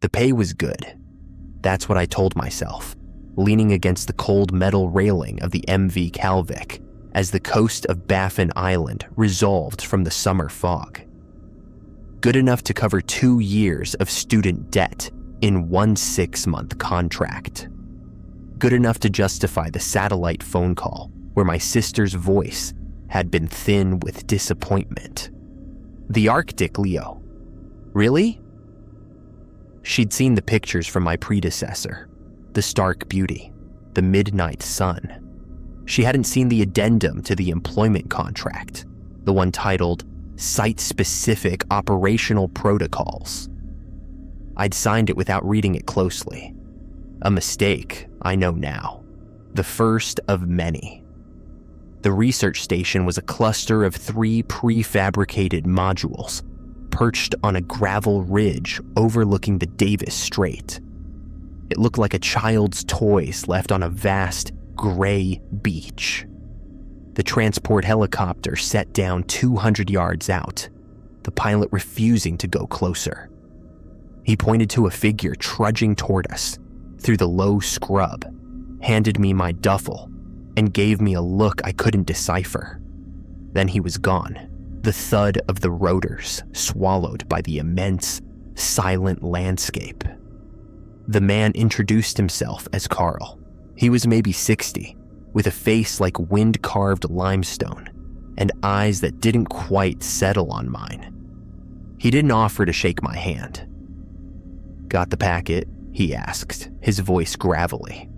The pay was good. That's what I told myself, leaning against the cold metal railing of the MV Kalvik as the coast of Baffin Island resolved from the summer fog. Good enough to cover 2 years of student debt in one 6-month contract. Good enough to justify the satellite phone call where my sister's voice had been thin with disappointment. The Arctic, Leo. Really? She'd seen the pictures from my predecessor, the stark beauty, the midnight sun. She hadn't seen the addendum to the employment contract, the one titled Site-Specific Operational Protocols. I'd signed it without reading it closely. A mistake, I know now. The first of many. The research station was a cluster of 3 prefabricated modules perched on a gravel ridge overlooking the Davis Strait. It looked like a child's toys left on a vast, gray beach. The transport helicopter set down 200 yards out, the pilot refusing to go closer. He pointed to a figure trudging toward us through the low scrub, handed me my duffel, and gave me a look I couldn't decipher. Then he was gone, the thud of the rotors swallowed by the immense, silent landscape. The man introduced himself as Carl. He was maybe 60, with a face like wind-carved limestone and eyes that didn't quite settle on mine. He didn't offer to shake my hand. "Got the packet?" he asked, his voice gravelly.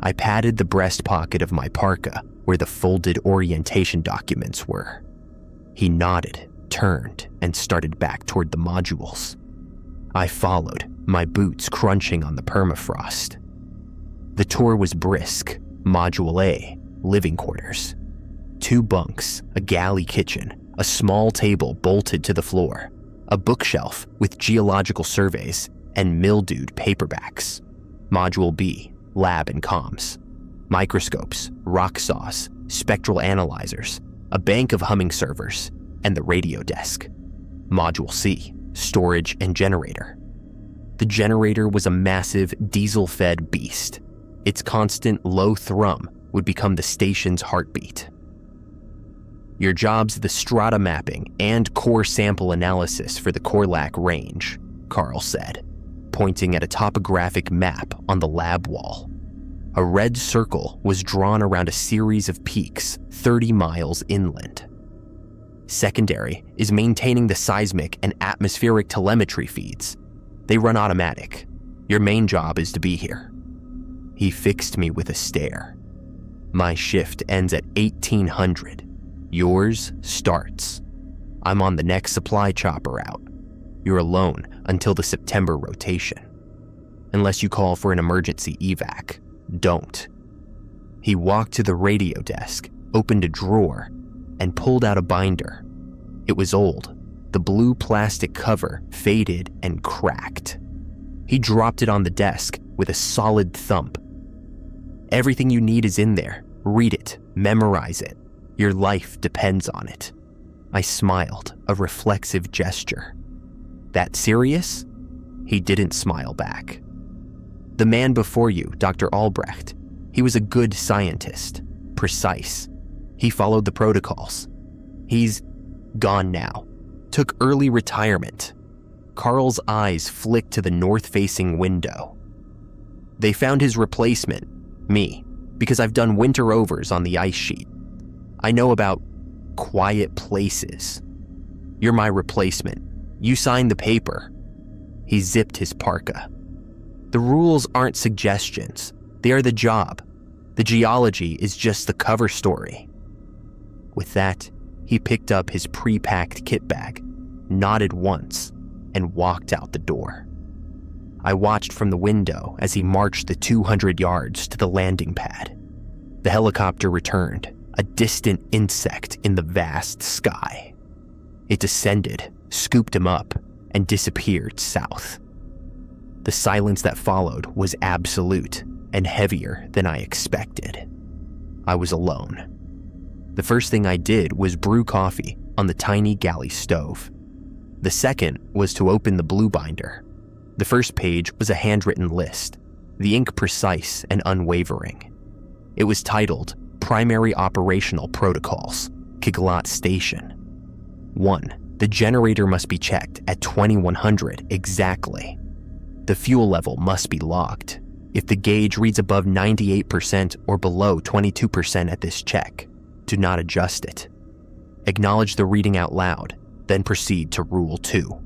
I patted the breast pocket of my parka where the folded orientation documents were. He nodded, turned, and started back toward the modules. I followed, my boots crunching on the permafrost. The tour was brisk. Module A, living quarters. 2 bunks, a galley kitchen, a small table bolted to the floor, a bookshelf with geological surveys, and mildewed paperbacks. Module B, lab and comms. Microscopes, rock saws, spectral analyzers, a bank of humming servers, and the radio desk. Module C, storage and generator. The generator was a massive diesel-fed beast. Its constant low thrum would become the station's heartbeat. "Your job's the strata mapping and core sample analysis for the Korlak Range," Carl said, pointing at a topographic map on the lab wall. A red circle was drawn around a series of peaks 30 miles inland. "Secondary is maintaining the seismic and atmospheric telemetry feeds. They run automatic. Your main job is to be here." He fixed me with a stare. "My shift ends at 1800. Yours starts. I'm on the next supply chopper out. You're alone until the September rotation. Unless you call for an emergency evac, don't." He walked to the radio desk, opened a drawer, and pulled out a binder. It was old, the blue plastic cover faded and cracked. He dropped it on the desk with a solid thump. "Everything you need is in there. Read it, memorize it. Your life depends on it." I smiled, a reflexive gesture. "That serious?" He didn't smile back. "The man before you, Dr. Albrecht, he was a good scientist, precise. He followed the protocols. He's gone now. Took early retirement." Carl's eyes flicked to the north-facing window. "They found his replacement, me, because I've done winter overs on the ice sheet. I know about quiet places. You're my replacement. You signed the paper." He zipped his parka. "The rules aren't suggestions. They are the job. The geology is just the cover story." With that, he picked up his pre-packed kit bag, nodded once, and walked out the door. I watched from the window as he marched the 200 yards to the landing pad. The helicopter returned, a distant insect in the vast sky. It descended, scooped him up, and disappeared south. The silence that followed was absolute and heavier than I expected. I was alone. The first thing I did was brew coffee on the tiny galley stove. The second was to open the blue binder. The first page was a handwritten list, the ink precise and unwavering. It was titled Primary Operational Protocols, Kiglat Station. 1. The generator must be checked at 2100 exactly. The fuel level must be logged. If the gauge reads above 98% or below 22% at this check, do not adjust it. Acknowledge the reading out loud, then proceed to Rule 2.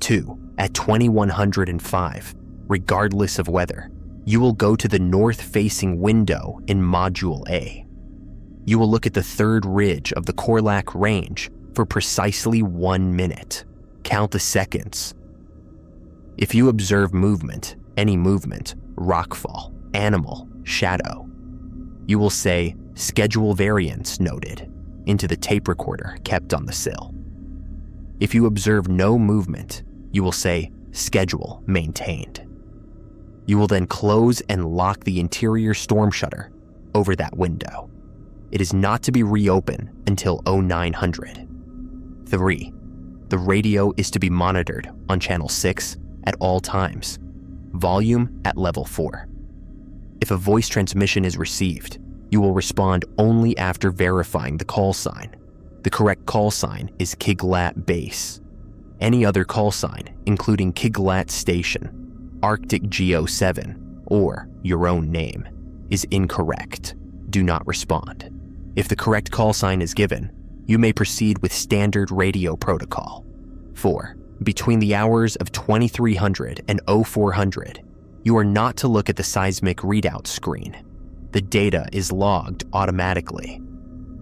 2. At 2105, regardless of weather, you will go to the north-facing window in Module A. You will look at the third ridge of the Korlak Range for precisely 1 minute. Count the seconds. If you observe movement, any movement, rockfall, animal, shadow, you will say, schedule variance noted, into the tape recorder kept on the sill. If you observe no movement, you will say, schedule maintained. You will then close and lock the interior storm shutter over that window. It is not to be reopened until 0900. 3. The radio is to be monitored on channel 6 at all times, volume at level 4. If a voice transmission is received, you will respond only after verifying the call sign. The correct call sign is Kiglat Base. Any other call sign, including Kiglat Station, Arctic Geo 7, or your own name, is incorrect. Do not respond. If the correct call sign is given, you may proceed with standard radio protocol. 4. Between the hours of 2300 and 0400, you are not to look at the seismic readout screen. The data is logged automatically.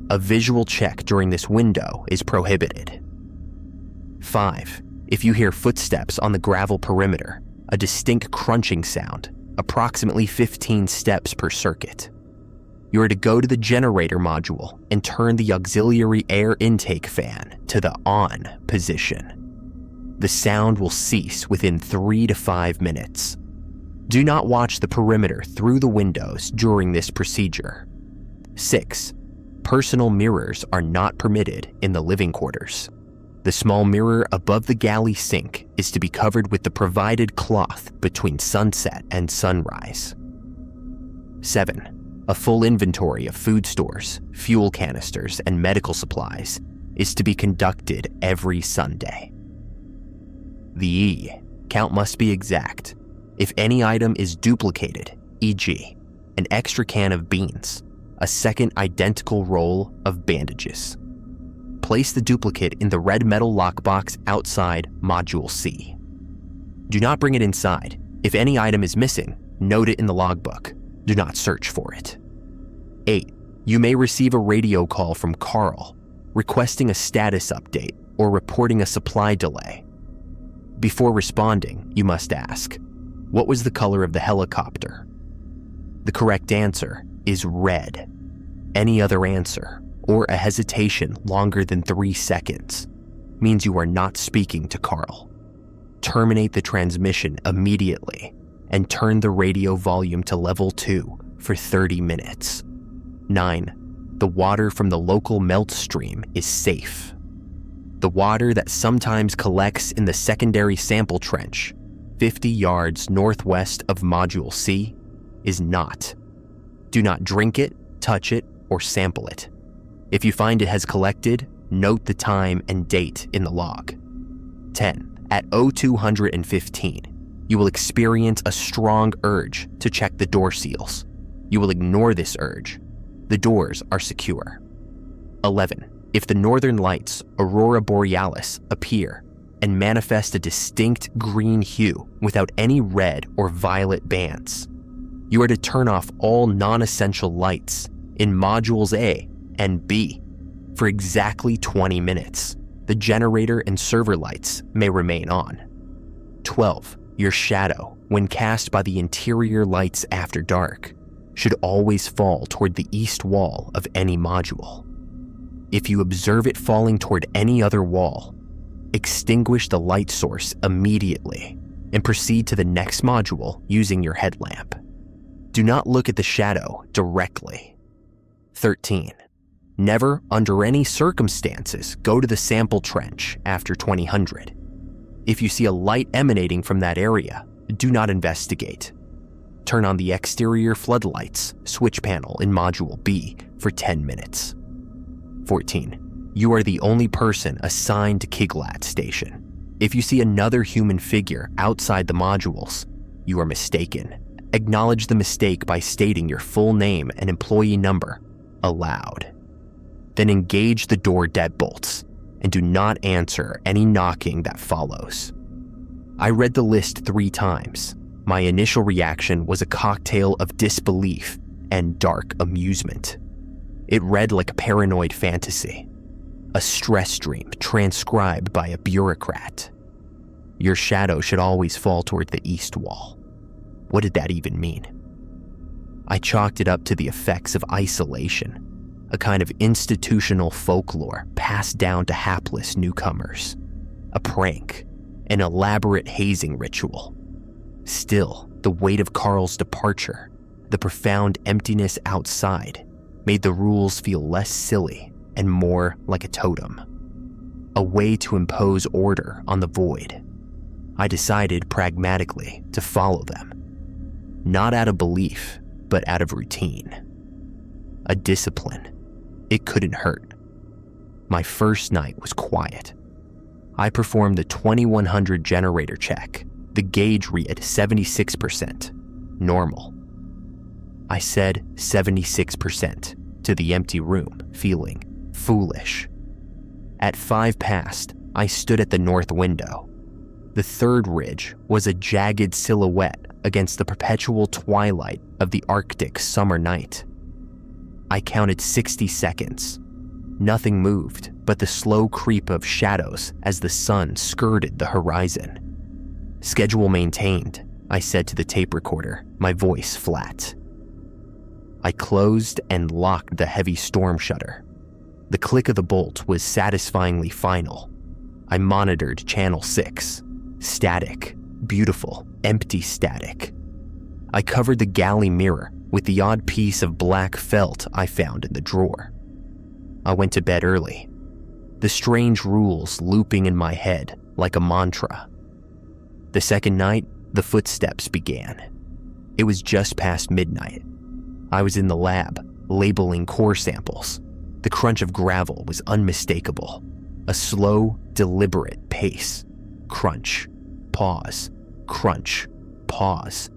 A visual check during this window is prohibited. 5. If you hear footsteps on the gravel perimeter, a distinct crunching sound, approximately 15 steps per circuit, you are to go to the generator module and turn the auxiliary air intake fan to the on position. The sound will cease within 3 to 5 minutes. Do not watch the perimeter through the windows during this procedure. 6. Personal mirrors are not permitted in the living quarters. The small mirror above the galley sink is to be covered with the provided cloth between sunset and sunrise. 7. A full inventory of food stores, fuel canisters, and medical supplies is to be conducted every Sunday. The E. Count must be exact. If any item is duplicated, e.g., an extra can of beans, a second identical roll of bandages, place the duplicate in the red metal lockbox outside Module C. Do not bring it inside. If any item is missing, note it in the logbook. Do not search for it. 8. You may receive a radio call from Carl, requesting a status update or reporting a supply delay. Before responding, you must ask, what was the color of the helicopter? The correct answer is red. Any other answer, or a hesitation longer than 3 seconds, means you are not speaking to Carl. Terminate the transmission immediately and turn the radio volume to level 2 for 30 minutes. 9. The water from the local melt stream is safe. The water that sometimes collects in the secondary sample trench, 50 yards northwest of Module C, is not. Do not drink it, touch it, or sample it. If you find it has collected, note the time and date in the log. 10. At 0215, you will experience a strong urge to check the door seals. You will ignore this urge. The doors are secure. 11. If the northern lights, aurora borealis, appear and manifest a distinct green hue without any red or violet bands, you are to turn off all non-essential lights in Modules A and B for exactly 20 minutes. The generator and server lights may remain on. 12. Your shadow, when cast by the interior lights after dark, should always fall toward the east wall of any module. If you observe it falling toward any other wall, extinguish the light source immediately and proceed to the next module using your headlamp. Do not look at the shadow directly. 13. Never, under any circumstances, go to the sample trench after 2000. If you see a light emanating from that area, do not investigate. Turn on the exterior floodlights switch panel in Module B for 10 minutes. 14. You are the only person assigned to Kiglat Station. If you see another human figure outside the modules, you are mistaken. Acknowledge the mistake by stating your full name and employee number aloud. Then engage the door deadbolts and do not answer any knocking that follows. I read the list 3 times. My initial reaction was a cocktail of disbelief and dark amusement. It read like a paranoid fantasy, a stress dream transcribed by a bureaucrat. Your shadow should always fall toward the east wall. What did that even mean? I chalked it up to the effects of isolation, a kind of institutional folklore passed down to hapless newcomers, a prank, an elaborate hazing ritual. Still, the weight of Carl's departure, the profound emptiness outside, made the rules feel less silly and more like a totem, a way to impose order on the void. I decided pragmatically to follow them, not out of belief, but out of routine. A discipline. It couldn't hurt. My first night was quiet. I performed the 2100 generator check. The gauge read 76%, normal. I said 76% to the empty room, feeling foolish. At 5 past, I stood at the north window. The third ridge was a jagged silhouette against the perpetual twilight of the Arctic summer night. I counted 60 seconds. Nothing moved but the slow creep of shadows as the sun skirted the horizon. Schedule maintained, I said to the tape recorder, my voice flat. I closed and locked the heavy storm shutter. The click of the bolt was satisfyingly final. I monitored channel 6. Static, beautiful, empty static. I covered the galley mirror with the odd piece of black felt I found in the drawer. I went to bed early, the strange rules looping in my head like a mantra. The second night, the footsteps began. It was just past midnight. I was in the lab, labeling core samples. The crunch of gravel was unmistakable. A slow, deliberate pace. Crunch, pause, crunch, pause.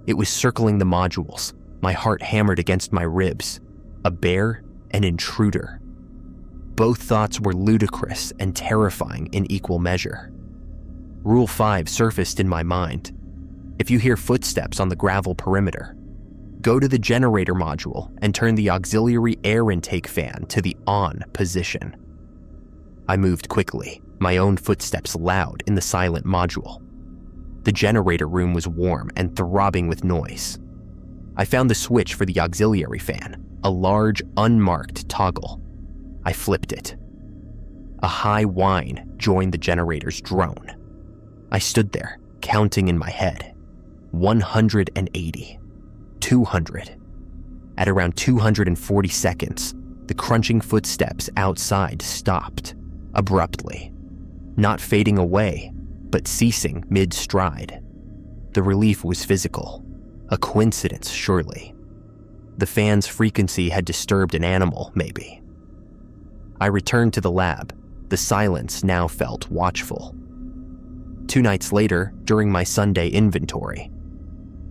It was circling the modules. My heart hammered against my ribs. A bear, an intruder. Both thoughts were ludicrous and terrifying in equal measure. Rule 5 surfaced in my mind. If you hear footsteps on the gravel perimeter, go to the generator module and turn the auxiliary air intake fan to the on position. I moved quickly, my own footsteps loud in the silent module. The generator room was warm and throbbing with noise. I found the switch for the auxiliary fan, a large, unmarked toggle. I flipped it. A high whine joined the generator's drone. I stood there, counting in my head. 180. 200. At around 240 seconds, the crunching footsteps outside stopped, abruptly. Not fading away, but ceasing mid-stride. The relief was physical. A coincidence, surely. The fan's frequency had disturbed an animal, maybe. I returned to the lab. The silence now felt watchful. 2 nights later, during my Sunday inventory,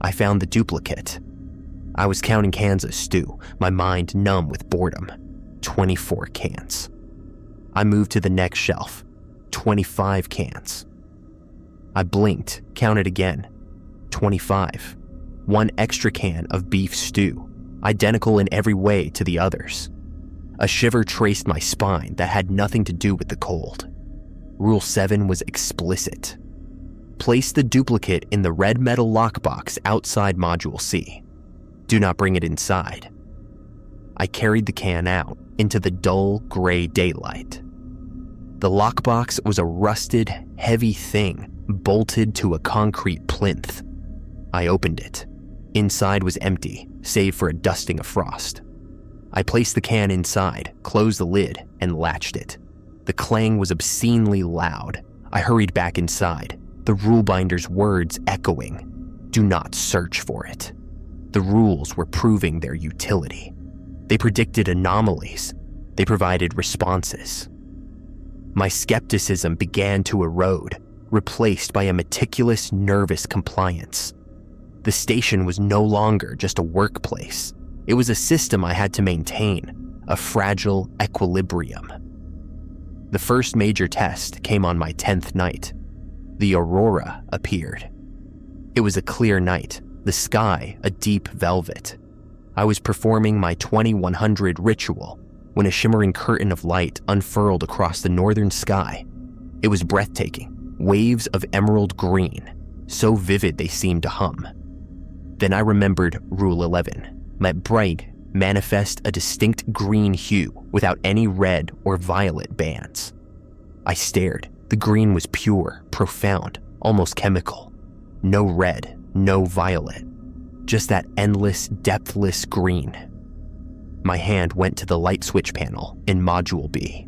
I found the duplicate. I was counting cans of stew, my mind numb with boredom. 24 cans. I moved to the next shelf. 25 cans. I blinked, counted again. 25. 1 extra can of beef stew, identical in every way to the others. A shiver traced my spine that had nothing to do with the cold. Rule 7 was explicit. Place the duplicate in the red metal lockbox outside Module C. Do not bring it inside. I carried the can out into the dull, gray daylight. The lockbox was a rusted, heavy thing bolted to a concrete plinth. I opened it. Inside was empty, save for a dusting of frost. I placed the can inside, closed the lid, and latched it. The clang was obscenely loud, I hurried back inside, the rule binder's words echoing. Do not search for it. The rules were proving their utility. They predicted anomalies. They provided responses. My skepticism began to erode, replaced by a meticulous, nervous compliance. The station was no longer just a workplace. It was a system I had to maintain, a fragile equilibrium. The first major test came on my 10th night. The aurora appeared. It was a clear night, the sky a deep velvet. I was performing my 2100 ritual when a shimmering curtain of light unfurled across the northern sky. It was breathtaking, waves of emerald green, so vivid they seemed to hum. Then I remembered Rule 11. Let bright manifest a distinct green hue without any red or violet bands. I stared. The green was pure, profound, almost chemical. No red, no violet. Just that endless, depthless green. My hand went to the light switch panel in Module B.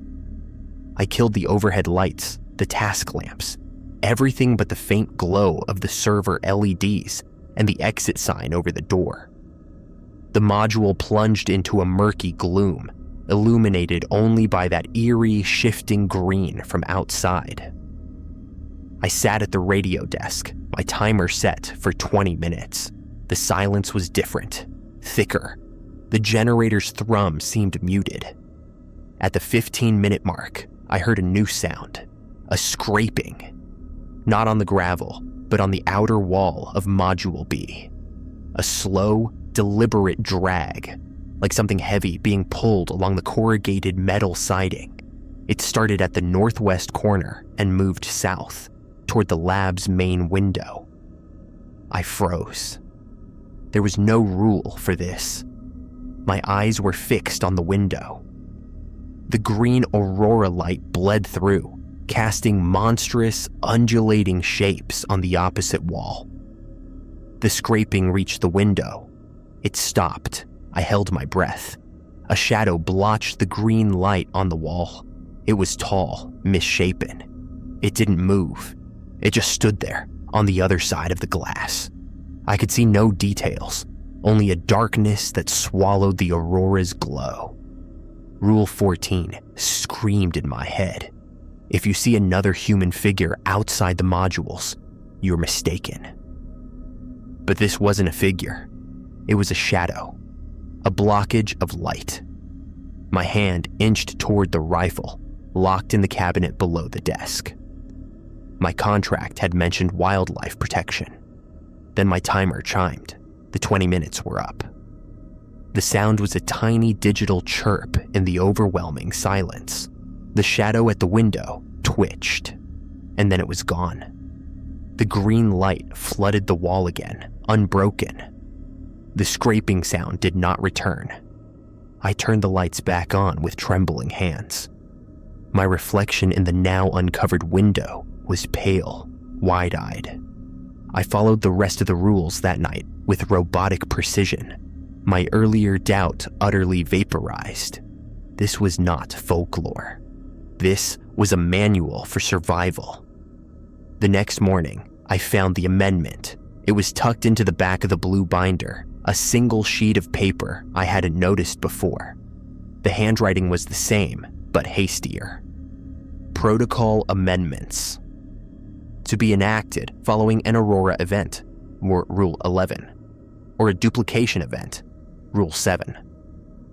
I killed the overhead lights, the task lamps, everything but the faint glow of the server LEDs and the exit sign over the door. The module plunged into a murky gloom, illuminated only by that eerie, shifting green from outside. I sat at the radio desk, my timer set for 20 minutes. The silence was different, thicker. The generator's thrum seemed muted. At the 15-minute mark, I heard a new sound, a scraping. Not on the gravel, but on the outer wall of Module B. A slow, deliberate drag, like something heavy being pulled along the corrugated metal siding. It started at the northwest corner and moved south, toward the lab's main window. I froze. There was no rule for this. My eyes were fixed on the window. The green aurora light bled through, casting monstrous, undulating shapes on the opposite wall. The scraping reached the window. It stopped. I held my breath. A shadow blotched the green light on the wall. It was tall, misshapen. It didn't move. It just stood there, on the other side of the glass. I could see no details, only a darkness that swallowed the aurora's glow. Rule 14 screamed in my head. If you see another human figure outside the modules, you're mistaken. But this wasn't a figure. It was a shadow, a blockage of light. My hand inched toward the rifle, locked in the cabinet below the desk. My contract had mentioned wildlife protection. Then my timer chimed. The 20 minutes were up. The sound was a tiny digital chirp in the overwhelming silence. The shadow at the window twitched, and then it was gone. The green light flooded the wall again, unbroken. The scraping sound did not return. I turned the lights back on with trembling hands. My reflection in the now uncovered window was pale, wide-eyed. I followed the rest of the rules that night with robotic precision. My earlier doubt utterly vaporized. This was not folklore. This was a manual for survival. The next morning, I found the amendment. It was tucked into the back of the blue binder, a single sheet of paper I hadn't noticed before. The handwriting was the same, but hastier. Protocol amendments. To be enacted following an aurora event, Rule 11, or a duplication event, Rule 7.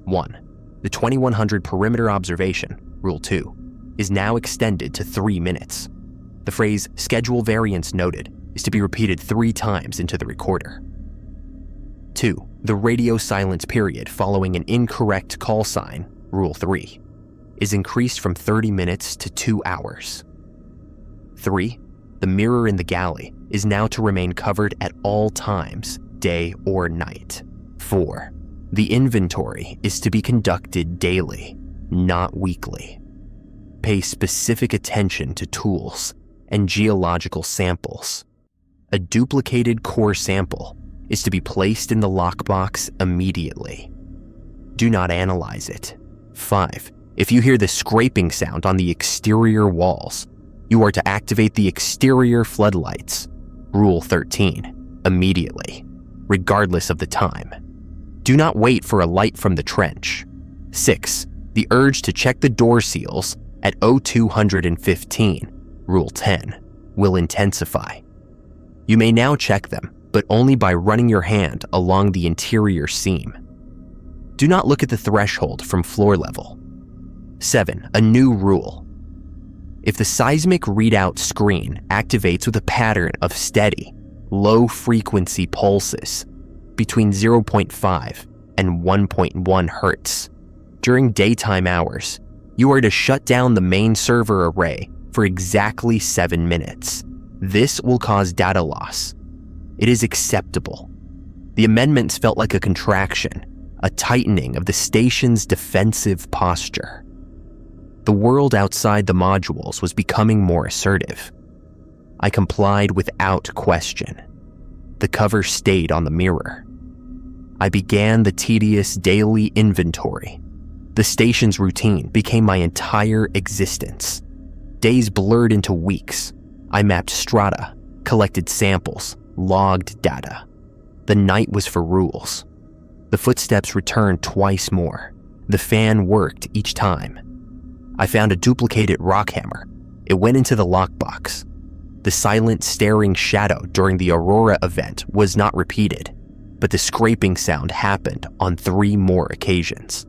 1. The 2100 perimeter observation, Rule 2, is now extended to 3 minutes. The phrase schedule variance noted is to be repeated 3 times into the recorder. 2. The radio silence period following an incorrect call sign, Rule 3, is increased from 30 minutes to 2 hours. 3. The mirror in the galley is now to remain covered at all times, day or night. 4. The inventory is to be conducted daily, not weekly. Pay specific attention to tools and geological samples. A duplicated core sample is to be placed in the lockbox immediately. Do not analyze it. 5. If you hear the scraping sound on the exterior walls, You are to activate the exterior floodlights, Rule 13, immediately, regardless of the time. Do not wait for a light from the trench. 6. The urge to check the door seals at 0215, Rule 10, will intensify. You may now check them, but only by running your hand along the interior seam. Do not look at the threshold from floor level. 7. A new rule. If the seismic readout screen activates with a pattern of steady, low-frequency pulses between 0.5 and 1.1 hertz during daytime hours, you are to shut down the main server array for exactly 7 minutes. This will cause data loss. It is acceptable. The amendments felt like a contraction, a tightening of the station's defensive posture. The world outside the modules was becoming more assertive. I complied without question. The cover stayed on the mirror. I began the tedious daily inventory. The station's routine became my entire existence. Days blurred into weeks. I mapped strata, collected samples, logged data. The night was for rules. The footsteps returned twice more. The fan worked each time. I found a duplicated rock hammer. It went into the lockbox. The silent, staring shadow during the Aurora event was not repeated, but the scraping sound happened on 3 more occasions.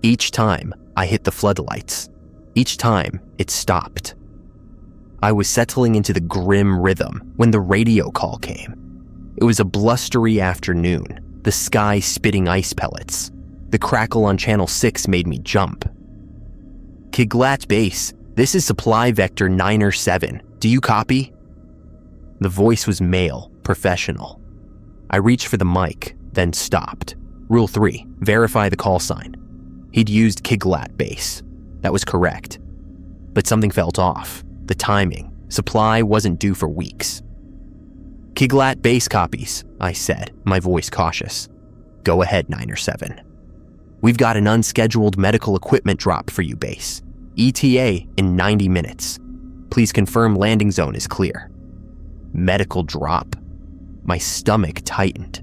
Each time, I hit the floodlights. Each time, it stopped. I was settling into the grim rhythm when the radio call came. It was a blustery afternoon, the sky spitting ice pellets. The crackle on Channel 6 made me jump. Kiglat Base, this is Supply Vector 907. Do you copy? The voice was male, professional. I reached for the mic, then stopped. Rule 3, verify the call sign. He'd used Kiglat Base. That was correct. But something felt off. The timing. Supply wasn't due for weeks. Kiglat Base copies, I said, my voice cautious. Go ahead, 907. We've got an unscheduled medical equipment drop for you, Base. ETA in 90 minutes. Please confirm landing zone is clear. Medical drop. My stomach tightened.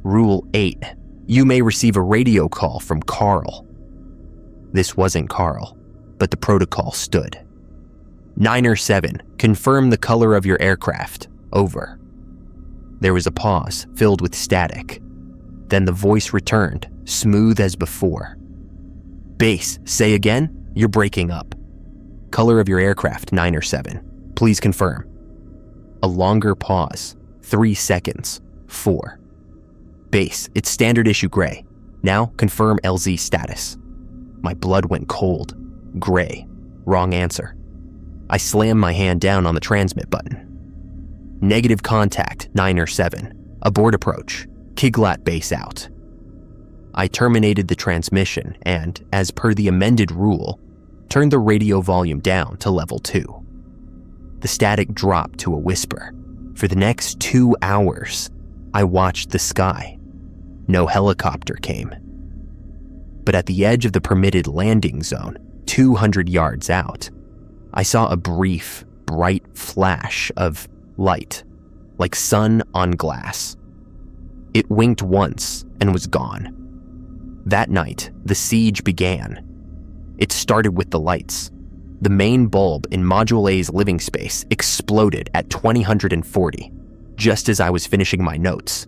Rule 8. You may receive a radio call from Carl. This wasn't Carl, but the protocol stood. 907, confirm the color of your aircraft. Over. There was a pause, filled with static. Then the voice returned, smooth as before. Base, say again? You're breaking up. Color of your aircraft, 907. Please confirm. A longer pause. 3 seconds. 4. Base, it's standard issue gray. Now confirm LZ status. My blood went cold. Gray. Wrong answer. I slammed my hand down on the transmit button. Negative contact, 907. Abort approach. Kiglat Base out. I terminated the transmission and, as per the amended rule, turned the radio volume down to level 2. The static dropped to a whisper. For the next 2 hours, I watched the sky. No helicopter came. But at the edge of the permitted landing zone, 200 yards out, I saw a brief, bright flash of light, like sun on glass. It winked once and was gone. That night, the siege began. It started with the lights. The main bulb in Module A's living space exploded at 2040, just as I was finishing my notes.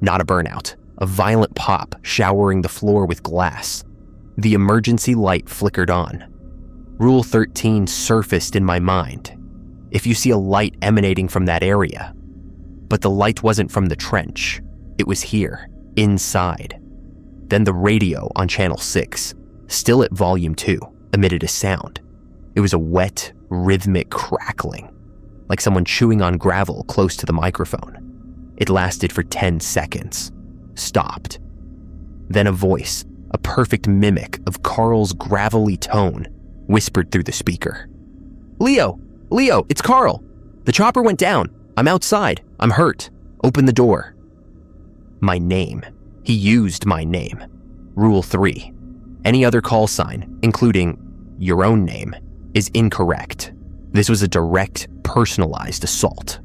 Not a burnout, a violent pop showering the floor with glass. The emergency light flickered on. Rule 13 surfaced in my mind. If you see a light emanating from that area. But the light wasn't from the trench. It was here, inside. Then the radio on Channel 6, still at volume 2, emitted a sound. It was a wet, rhythmic crackling, like someone chewing on gravel close to the microphone. It lasted for 10 seconds, stopped. Then a voice, a perfect mimic of Carl's gravelly tone, whispered through the speaker. Leo, it's Carl. The chopper went down. I'm outside. I'm hurt. Open the door. My name. He used my name. Rule 3. Any other call sign, including your own name, is incorrect. This was a direct, personalized assault.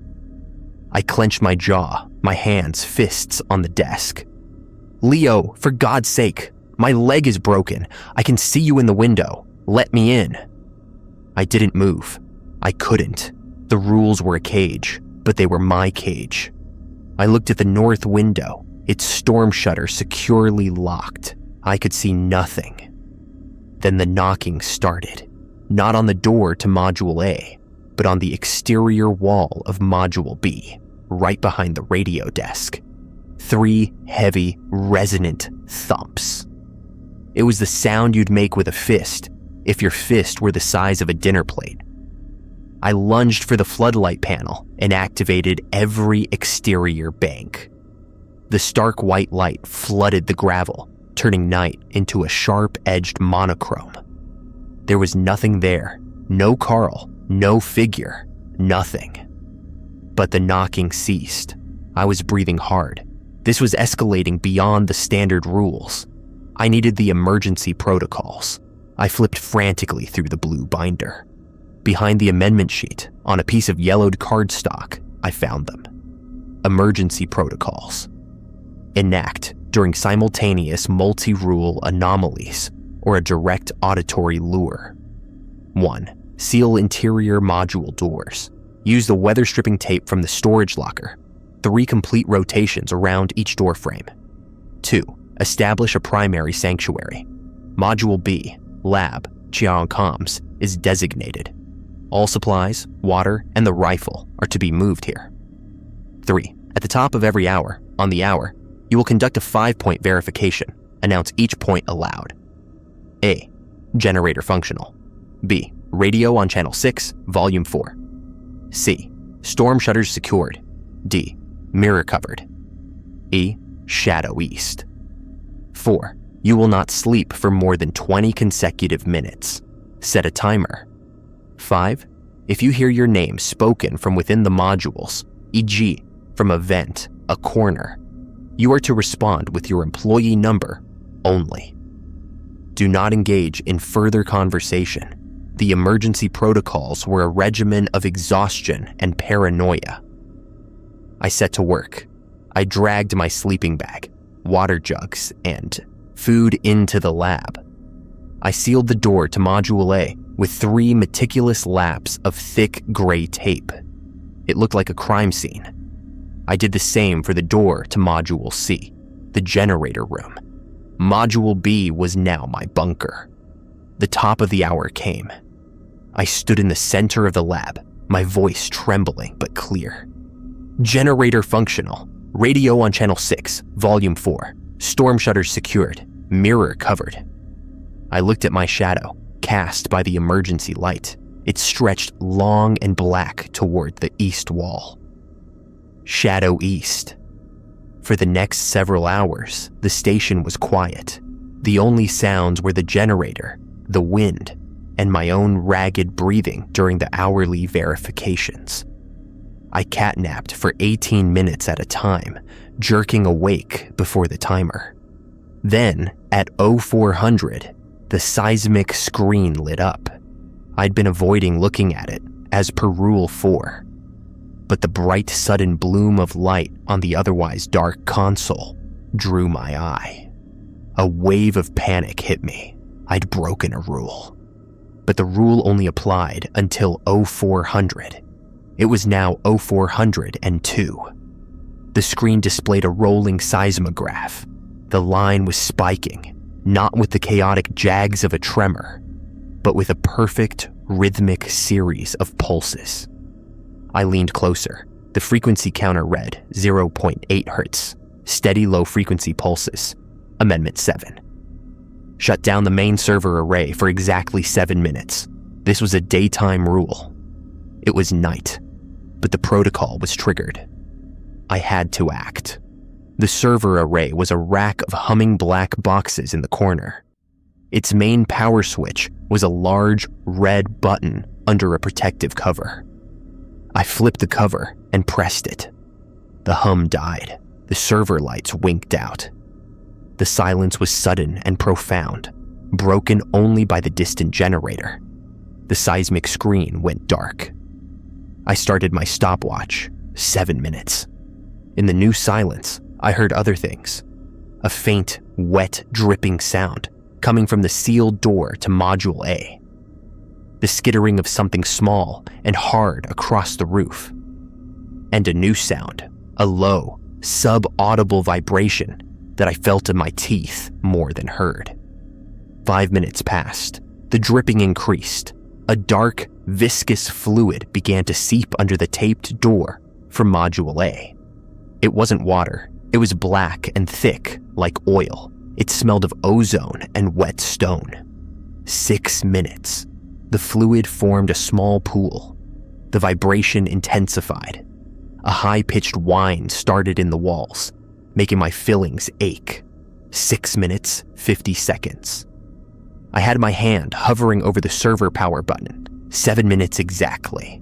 I clenched my jaw, my hands, fists on the desk. "Leo, for God's sake, my leg is broken. I can see you in the window. Let me in." I didn't move. I couldn't. The rules were a cage, but they were my cage. I looked at the north window, its storm shutter securely locked. I could see nothing. Then the knocking started, not on the door to Module A, but on the exterior wall of Module B, right behind the radio desk. 3 heavy, resonant thumps. It was the sound you'd make with a fist if your fist were the size of a dinner plate. I lunged for the floodlight panel and activated every exterior bank. The stark white light flooded the gravel, turning night into a sharp-edged monochrome. There was nothing there, no Carl, no figure, nothing. But the knocking ceased. I was breathing hard. This was escalating beyond the standard rules. I needed the emergency protocols. I flipped frantically through the blue binder. Behind the amendment sheet, on a piece of yellowed cardstock, I found them. Emergency protocols. Enact during simultaneous multi-rule anomalies or a direct auditory lure. 1. Seal interior module doors. Use the weather stripping tape from the storage locker. 3 complete rotations around each door frame. 2. Establish a primary sanctuary. Module B, Lab, Comms, is designated. All supplies, water, and the rifle are to be moved here. 3. At the top of every hour, on the hour, you will conduct a 5-point verification. Announce each point aloud. A. Generator functional. B. Radio on channel 6, volume 4. C. Storm shutters secured. D. Mirror covered. E. Shadow east. 4. You will not sleep for more than 20 consecutive minutes. Set a timer. 5. If you hear your name spoken from within the modules, e.g., from a vent, a corner, you are to respond with your employee number only. Do not engage in further conversation. The emergency protocols were a regimen of exhaustion and paranoia. I set to work. I dragged my sleeping bag, water jugs, and food into the lab. I sealed the door to Module A with 3 meticulous laps of thick gray tape. It looked like a crime scene. I did the same for the door to Module C, the generator room. Module B was now my bunker. The top of the hour came. I stood in the center of the lab, my voice trembling but clear. Generator functional. Radio on channel 6, volume 4. Storm shutters secured. Mirror covered. I looked at my shadow, cast by the emergency light. It stretched long and black toward the east wall. Shadow east. For the next several hours, the station was quiet. The only sounds were the generator, the wind, and my own ragged breathing during the hourly verifications. I catnapped for 18 minutes at a time, jerking awake before the timer. Then, at 0400, the seismic screen lit up. I'd been avoiding looking at it, as per Rule 4. But the bright sudden bloom of light on the otherwise dark console drew my eye. A wave of panic hit me. I'd broken a rule. But the rule only applied until 0400. It was now 0402. The screen displayed a rolling seismograph. The line was spiking, not with the chaotic jags of a tremor, but with a perfect rhythmic series of pulses. I leaned closer. The frequency counter read 0.8 hertz, steady low frequency pulses. Amendment 7. Shut down the main server array for exactly 7 minutes. This was a daytime rule. It was night, but the protocol was triggered. I had to act. The server array was a rack of humming black boxes in the corner. Its main power switch was a large red button under a protective cover. I flipped the cover and pressed it. The hum died. The server lights winked out. The silence was sudden and profound, broken only by the distant generator. The seismic screen went dark. I started my stopwatch. 7 minutes. In the new silence, I heard other things. A faint, wet, dripping sound coming from the sealed door to Module A. The skittering of something small and hard across the roof. And a new sound, a low, sub-audible vibration that I felt in my teeth more than heard. 5 minutes passed. The dripping increased. A dark, viscous fluid began to seep under the taped door from Module A. It wasn't water. It was black and thick, like oil. It smelled of ozone and wet stone. 6 minutes. The fluid formed a small pool. The vibration intensified. A high-pitched whine started in the walls, making my fillings ache. 6 minutes, 50 seconds. I had my hand hovering over the server power button. 7 minutes exactly.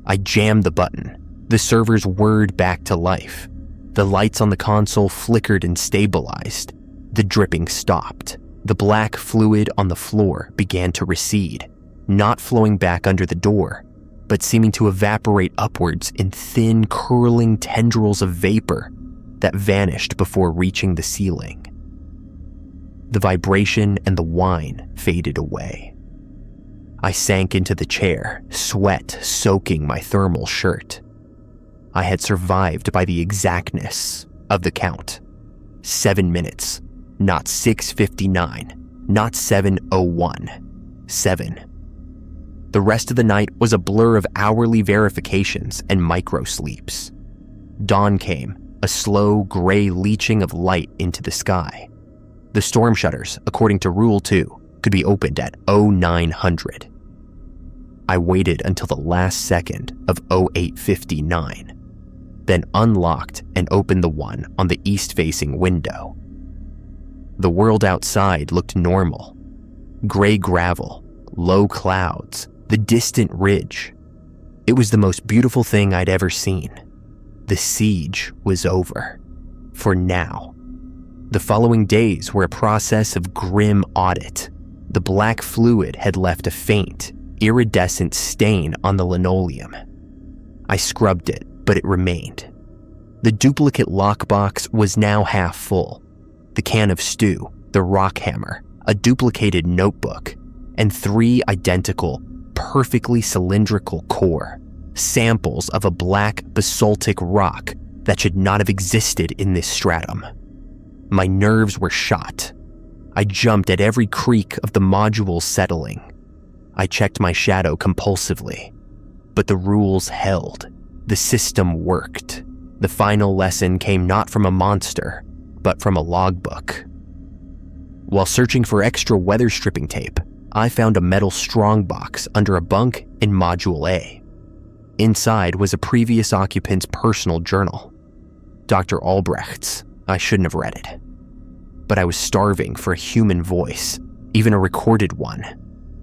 I jammed the button. The servers whirred back to life. The lights on the console flickered and stabilized. The dripping stopped. The black fluid on the floor began to recede, not flowing back under the door, but seeming to evaporate upwards in thin, curling tendrils of vapor that vanished before reaching the ceiling. The vibration and the whine faded away. I sank into the chair, sweat soaking my thermal shirt. I had survived by the exactness of the count. 7 minutes, not 6:59, not 7:01, 7. The rest of the night was a blur of hourly verifications and micro-sleeps. Dawn came, a slow, gray leaching of light into the sky. The storm shutters, according to Rule 2, could be opened at 0900. I waited until the last second of 0859, then unlocked and opened the one on the east-facing window. The world outside looked normal. Gray gravel, low clouds, the distant ridge. It was the most beautiful thing I'd ever seen. The siege was over. For now. The following days were a process of grim audit. The black fluid had left a faint, iridescent stain on the linoleum. I scrubbed it, but it remained. The duplicate lockbox was now half full. The can of stew, the rock hammer, a duplicated notebook, and 3 identical, perfectly cylindrical core, samples of a black basaltic rock that should not have existed in this stratum. My nerves were shot. I jumped at every creak of the module settling. I checked my shadow compulsively, but the rules held. The system worked. The final lesson came not from a monster, but from a logbook. While searching for extra weather stripping tape, I found a metal strongbox under a bunk in Module A. Inside was a previous occupant's personal journal. Dr. Albrecht's. I shouldn't have read it. But I was starving for a human voice, even a recorded one.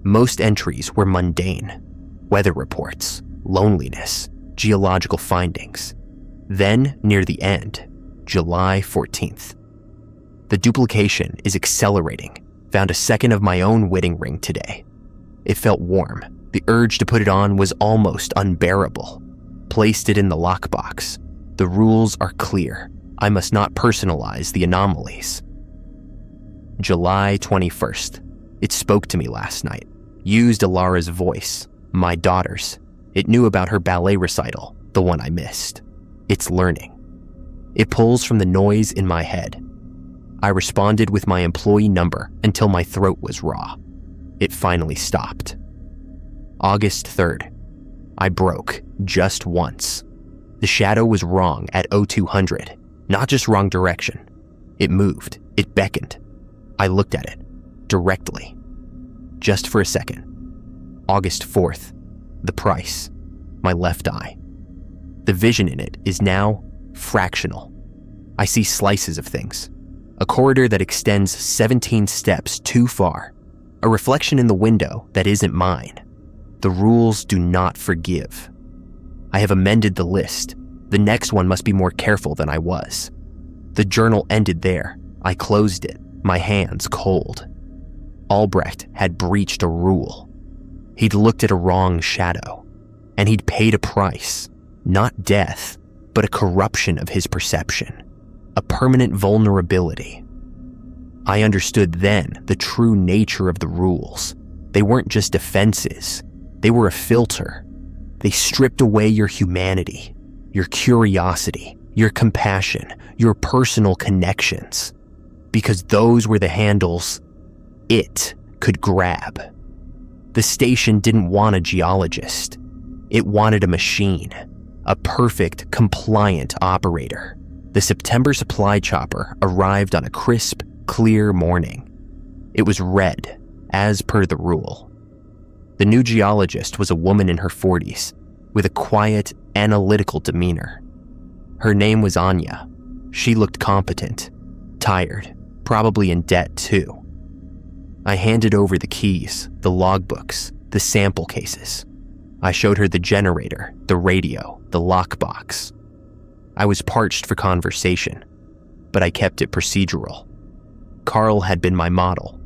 Most entries were mundane. Weather reports, loneliness, geological findings. Then, near the end, July 14th. The duplication is accelerating. Found a second of my own wedding ring today. It felt warm. The urge to put it on was almost unbearable. Placed it in the lockbox. The rules are clear. I must not personalize the anomalies. July 21st. It spoke to me last night. Used Alara's voice, my daughter's. It knew about her ballet recital, the one I missed. It's learning. It pulls from the noise in my head. I responded with my employee number until my throat was raw. It finally stopped. August 3rd. I broke just once. The shadow was wrong at 0200, not just wrong direction. It moved. It beckoned. I looked at it, directly. Just for a second. August 4th. The price. My left eye. The vision in it is now fractional. I see slices of things. A corridor that extends 17 steps too far. A reflection in the window that isn't mine. The rules do not forgive. I have amended the list. The next one must be more careful than I was. The journal ended there. I closed it, my hands cold. Albrecht had breached a rule. He'd looked at a wrong shadow, and he'd paid a price, not death, but a corruption of his perception, a permanent vulnerability. I understood then the true nature of the rules. They weren't just defenses, they were a filter. They stripped away your humanity, your curiosity, your compassion, your personal connections, because those were the handles it could grab. The station didn't want a geologist. It wanted a machine, a perfect, compliant operator. The September supply chopper arrived on a crisp, clear morning. It was red, as per the rule. The new geologist was a woman in her 40s, with a quiet, analytical demeanor. Her name was Anya. She looked competent, tired, probably in debt too. I handed over the keys, the logbooks, the sample cases. I showed her the generator, the radio, the lockbox. I was parched for conversation, but I kept it procedural. Carl had been my model.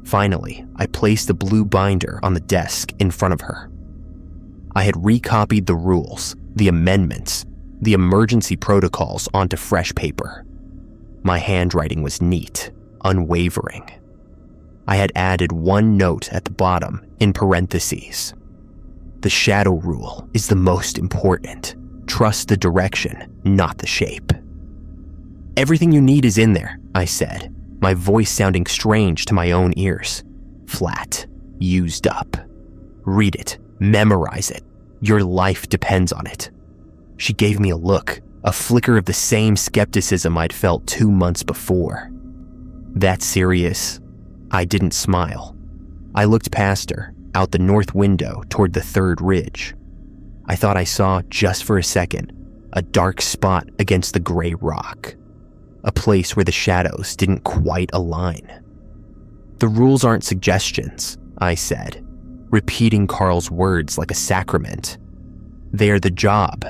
Finally, I placed the blue binder on the desk in front of her. I had recopied the rules, the amendments, the emergency protocols onto fresh paper. My handwriting was neat, unwavering. I had added one note at the bottom in parentheses. The shadow rule is the most important. Trust the direction, not the shape. Everything you need is in there, I said, my voice sounding strange to my own ears. Flat, used up. Read it, memorize it. Your life depends on it. She gave me a look, a flicker of the same skepticism I'd felt 2 months before. That serious? I didn't smile. I looked past her, out the north window toward the third ridge. I thought I saw, just for a second, a dark spot against the gray rock. A place where the shadows didn't quite align. The rules aren't suggestions, I said, repeating Carl's words like a sacrament. They're the job.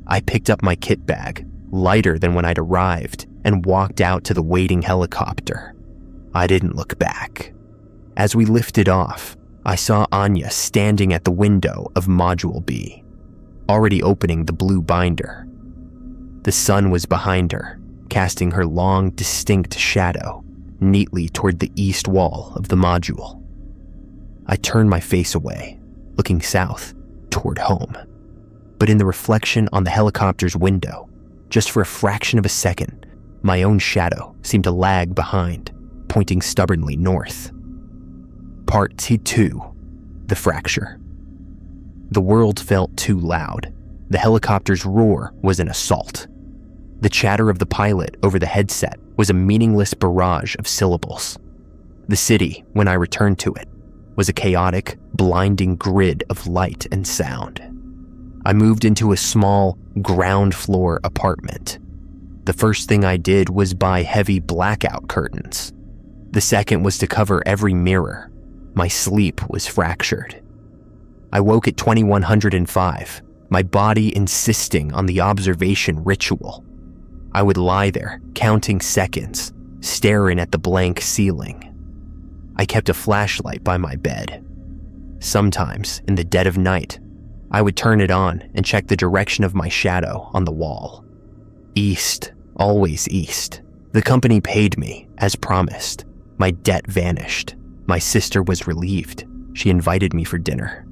I picked up my kit bag, lighter than when I'd arrived, and walked out to the waiting helicopter. I didn't look back. As we lifted off, I saw Anya standing at the window of Module B, already opening the blue binder. The sun was behind her, casting her long, distinct shadow neatly toward the east wall of the module. I turned my face away, looking south, toward home. But in the reflection on the helicopter's window, just for a fraction of a second, my own shadow seemed to lag behind, pointing stubbornly north. Part 2, the fracture. The world felt too loud. The helicopter's roar was an assault. The chatter of the pilot over the headset was a meaningless barrage of syllables. The city, when I returned to it, was a chaotic, blinding grid of light and sound. I moved into a small, ground-floor apartment. The first thing I did was buy heavy blackout curtains. The second was to cover every mirror. My sleep was fractured. I woke at 2105, my body insisting on the observation ritual. I would lie there, counting seconds, staring at the blank ceiling. I kept a flashlight by my bed. Sometimes, in the dead of night, I would turn it on and check the direction of my shadow on the wall. East, always east. The company paid me, as promised. My debt vanished. My sister was relieved. She invited me for dinner.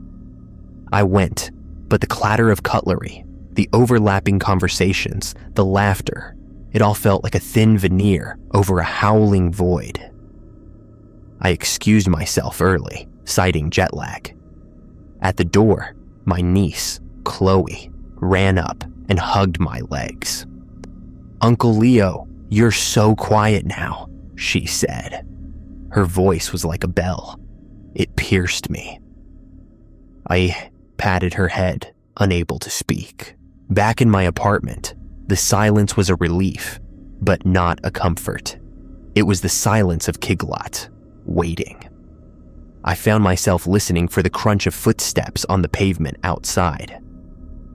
I went, but the clatter of cutlery, the overlapping conversations, the laughter, it all felt like a thin veneer over a howling void. I excused myself early, citing jet lag. At the door, my niece, Chloe, ran up and hugged my legs. "Uncle Leo, you're so quiet now," she said. Her voice was like a bell. It pierced me. I patted her head, unable to speak. Back in my apartment, the silence was a relief, but not a comfort. It was the silence of Kiglot, waiting. I found myself listening for the crunch of footsteps on the pavement outside.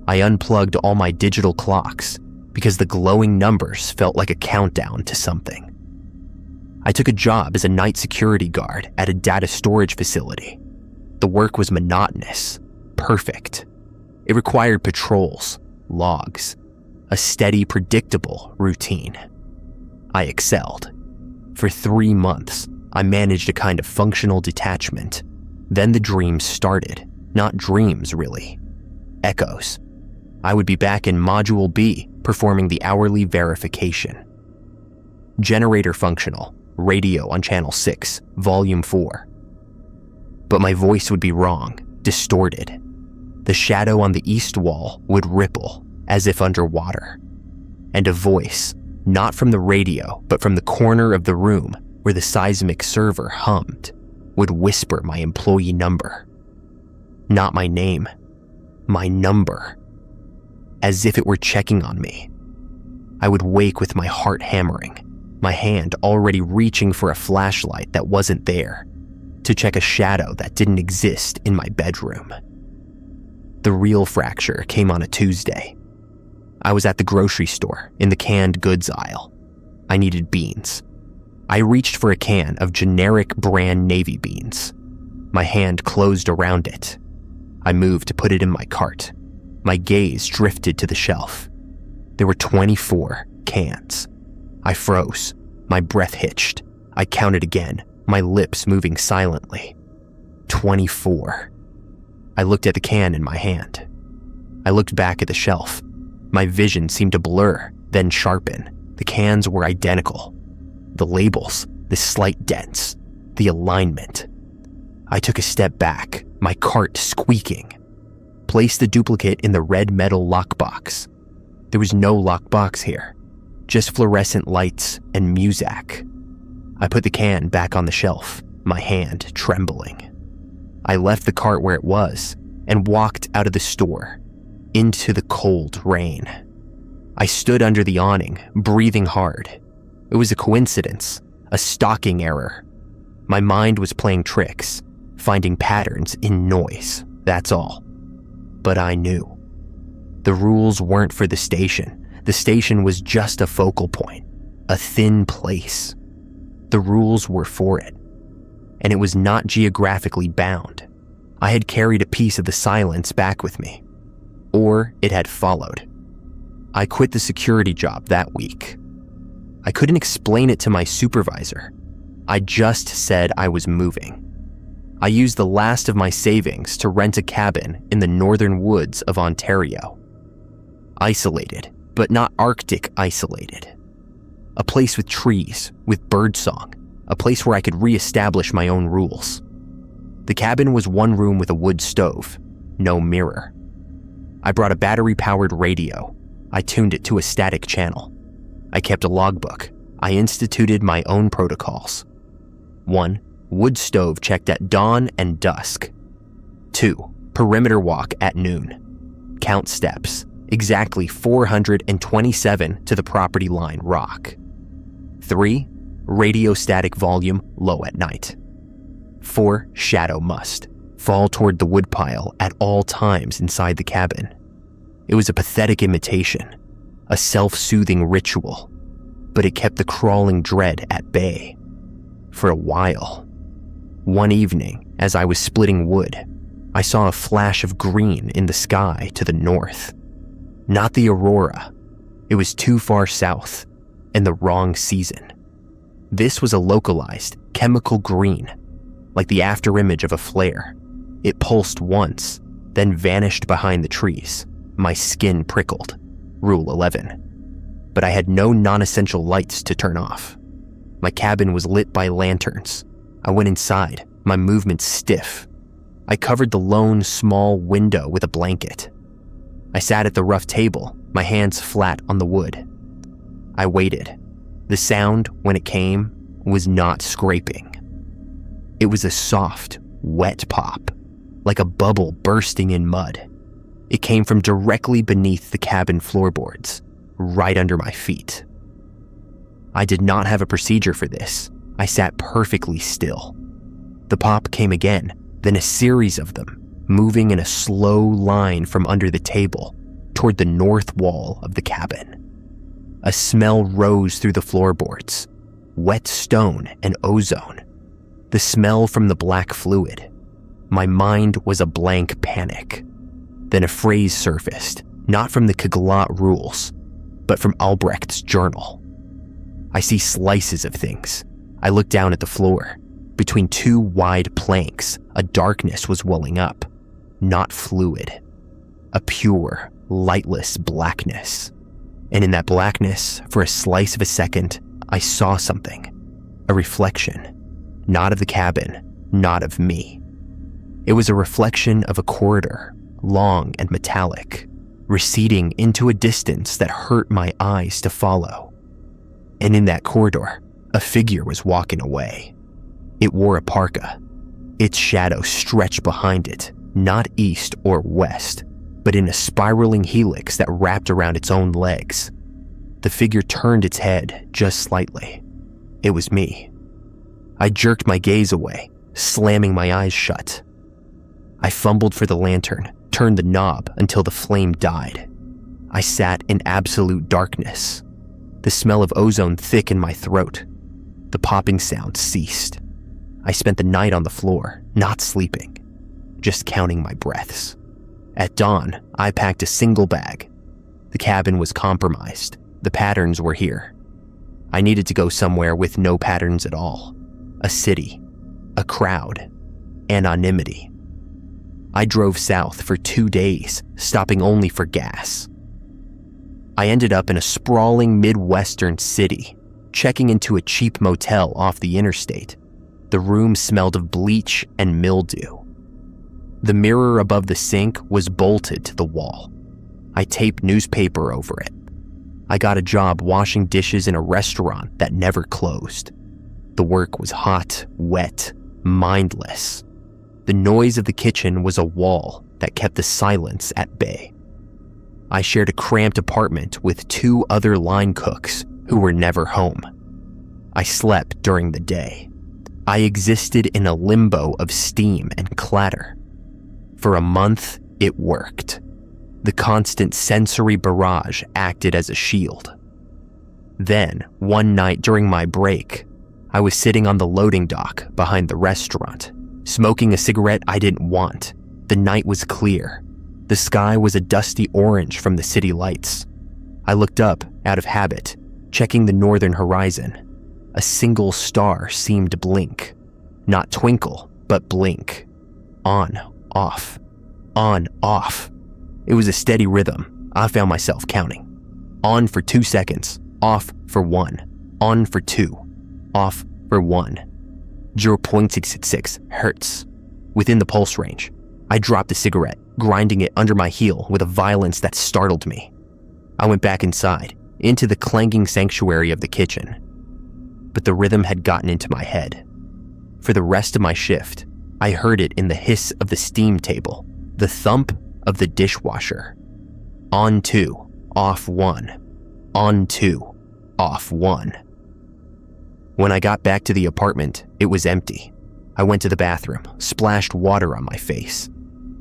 I unplugged all my digital clocks because the glowing numbers felt like a countdown to something. I took a job as a night security guard at a data storage facility. The work was monotonous, perfect. It required patrols, logs, a steady, predictable routine. I excelled. For 3 months, I managed a kind of functional detachment. Then the dreams started. Not dreams, really. Echoes. I would be back in Module B, performing the hourly verification. Generator functional, radio on Channel 6, Volume 4. But my voice would be wrong, distorted. The shadow on the east wall would ripple, as if underwater. And a voice, not from the radio, but from the corner of the room where the seismic server hummed, would whisper my employee number. Not my name, my number. As if it were checking on me. I would wake with my heart hammering, my hand already reaching for a flashlight that wasn't there, to check a shadow that didn't exist in my bedroom. The real fracture came on a Tuesday. I was at the grocery store in the canned goods aisle. I needed beans. I reached for a can of generic brand navy beans. My hand closed around it. I moved to put it in my cart. My gaze drifted to the shelf. There were 24 cans. I froze. My breath hitched. I counted again, my lips moving silently. 24. I looked at the can in my hand. I looked back at the shelf. My vision seemed to blur, then sharpen. The cans were identical. The labels, the slight dents, the alignment. I took a step back, my cart squeaking. Placed the duplicate in the red metal lockbox. There was no lockbox here, just fluorescent lights and Muzak. I put the can back on the shelf, my hand trembling. I left the cart where it was and walked out of the store, into the cold rain. I stood under the awning, breathing hard. It was a coincidence, a stalking error. My mind was playing tricks, finding patterns in noise, that's all. But I knew. The rules weren't for the station. The station was just a focal point, a thin place. The rules were for it. And it was not geographically bound. I had carried a piece of the silence back with me. Or it had followed. I quit the security job that week. I couldn't explain it to my supervisor. I just said I was moving. I used the last of my savings to rent a cabin in the northern woods of Ontario. Isolated, but not Arctic isolated. A place with trees, with birdsong, a place where I could reestablish my own rules. The cabin was one room with a wood stove, no mirror. I brought a battery-powered radio. I tuned it to a static channel. I kept a logbook. I instituted my own protocols. 1. Wood stove checked at dawn and dusk. 2. Perimeter walk at noon. Count steps, exactly 427 to the property line rock. 3. Radio static volume low at night. 4. Shadow must fall toward the woodpile at all times inside the cabin. It was a pathetic imitation, a self-soothing ritual, but it kept the crawling dread at bay. For a while. One evening, as I was splitting wood, I saw a flash of green in the sky to the north. Not the aurora. It was too far south, and the wrong season. This was a localized, chemical green, like the afterimage of a flare. It pulsed once, then vanished behind the trees. My skin prickled. Rule 11. But I had no non-essential lights to turn off. My cabin was lit by lanterns. I went inside, my movements stiff. I covered the lone small window with a blanket. I sat at the rough table, my hands flat on the wood. I waited. The sound, when it came, was not scraping. It was a soft, wet pop, like a bubble bursting in mud. It came from directly beneath the cabin floorboards, right under my feet. I did not have a procedure for this. I sat perfectly still. The pop came again, then a series of them, moving in a slow line from under the table toward the north wall of the cabin. A smell rose through the floorboards, wet stone and ozone. The smell from the black fluid. My mind was a blank panic. Then a phrase surfaced, not from the K'Glat rules, but from Albrecht's journal. I see slices of things. I look down at the floor. Between two wide planks, a darkness was welling up, not fluid. A pure, lightless blackness. And in that blackness, for a slice of a second, I saw something. A reflection. Not of the cabin, not of me. It was a reflection of a corridor, long and metallic, receding into a distance that hurt my eyes to follow. And in that corridor, a figure was walking away. It wore a parka. Its shadow stretched behind it, not east or west, but in a spiraling helix that wrapped around its own legs. The figure turned its head just slightly. It was me. I jerked my gaze away, slamming my eyes shut. I fumbled for the lantern, turned the knob until the flame died. I sat in absolute darkness. The smell of ozone thick in my throat. The popping sound ceased. I spent the night on the floor, not sleeping, just counting my breaths. At dawn, I packed a single bag. The cabin was compromised. The patterns were here. I needed to go somewhere with no patterns at all. A city, a crowd, anonymity. I drove south for 2 days, stopping only for gas. I ended up in a sprawling Midwestern city, checking into a cheap motel off the interstate. The room smelled of bleach and mildew. The mirror above the sink was bolted to the wall. I taped newspaper over it. I got a job washing dishes in a restaurant that never closed. The work was hot, wet, mindless. The noise of the kitchen was a wall that kept the silence at bay. I shared a cramped apartment with 2 other line cooks who were never home. I slept during the day. I existed in a limbo of steam and clatter. For a month, it worked. The constant sensory barrage acted as a shield. Then, one night during my break, I was sitting on the loading dock behind the restaurant, smoking a cigarette I didn't want. The night was clear. The sky was a dusty orange from the city lights. I looked up, out of habit, checking the northern horizon. A single star seemed to blink. Not twinkle, but blink. On, off. On, off. It was a steady rhythm. I found myself counting. On for 2 seconds, off for 1, on for 2, off for 1. 0.666 hertz. Within the pulse range, I dropped a cigarette, grinding it under my heel with a violence that startled me. I went back inside, into the clanging sanctuary of the kitchen. But the rhythm had gotten into my head. For the rest of my shift, I heard it in the hiss of the steam table, the thump of the dishwasher. On 2, off 1. On 2, off 1. When I got back to the apartment, it was empty. I went to the bathroom, splashed water on my face.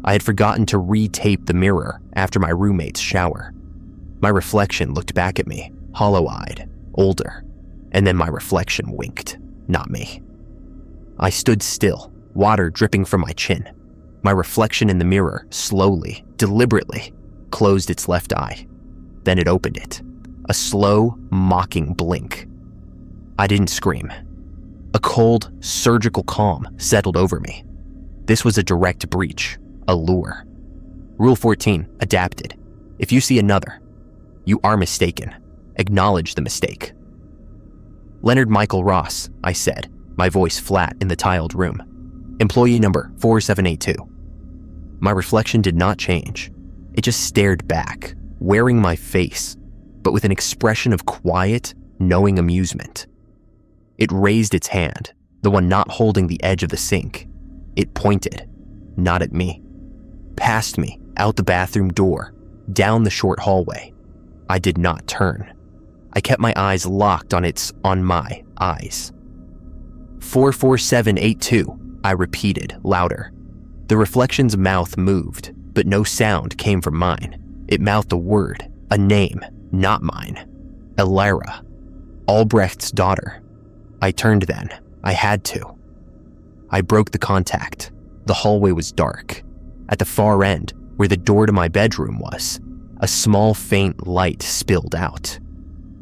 I had forgotten to re-tape the mirror after my roommate's shower. My reflection looked back at me, hollow-eyed, older, and then my reflection winked, not me. I stood still, water dripping from my chin. My reflection in the mirror slowly, deliberately, closed its left eye. Then it opened it. A slow, mocking blink. I didn't scream. A cold, surgical calm settled over me. This was a direct breach, a lure. Rule 14, adapted. If you see another, you are mistaken. Acknowledge the mistake. Leonard Michael Ross, I said, my voice flat in the tiled room. Employee number 4782. My reflection did not change. It just stared back, wearing my face, but with an expression of quiet, knowing amusement. It raised its hand, the one not holding the edge of the sink. It pointed, not at me. Past me, out the bathroom door, down the short hallway. I did not turn. I kept my eyes locked on my eyes. 44782, I repeated, louder. The reflection's mouth moved, but no sound came from mine. It mouthed a word, a name, not mine. Elara, Albrecht's daughter. I turned then. I had to. I broke the contact. The hallway was dark. At the far end, where the door to my bedroom was, a small faint light spilled out.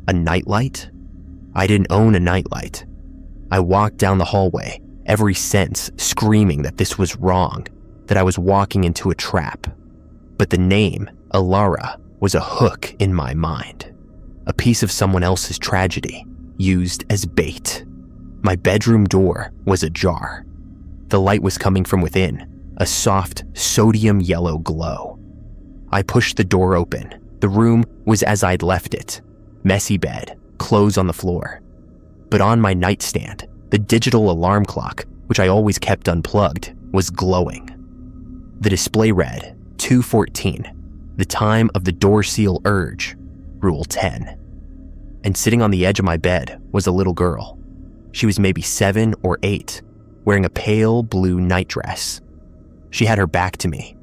A nightlight? I didn't own a nightlight. I walked down the hallway, every sense screaming that this was wrong, that I was walking into a trap. But the name, Alara, was a hook in my mind. A piece of someone else's tragedy, used as bait. My bedroom door was ajar. The light was coming from within, a soft, sodium yellow glow. I pushed the door open. The room was as I'd left it. Messy bed, clothes on the floor. But on my nightstand, the digital alarm clock, which I always kept unplugged, was glowing. The display read 2:14, the time of the door seal urge, Rule 10. And sitting on the edge of my bed was a little girl. She was maybe 7 or 8, wearing a pale blue nightdress. She had her back to me.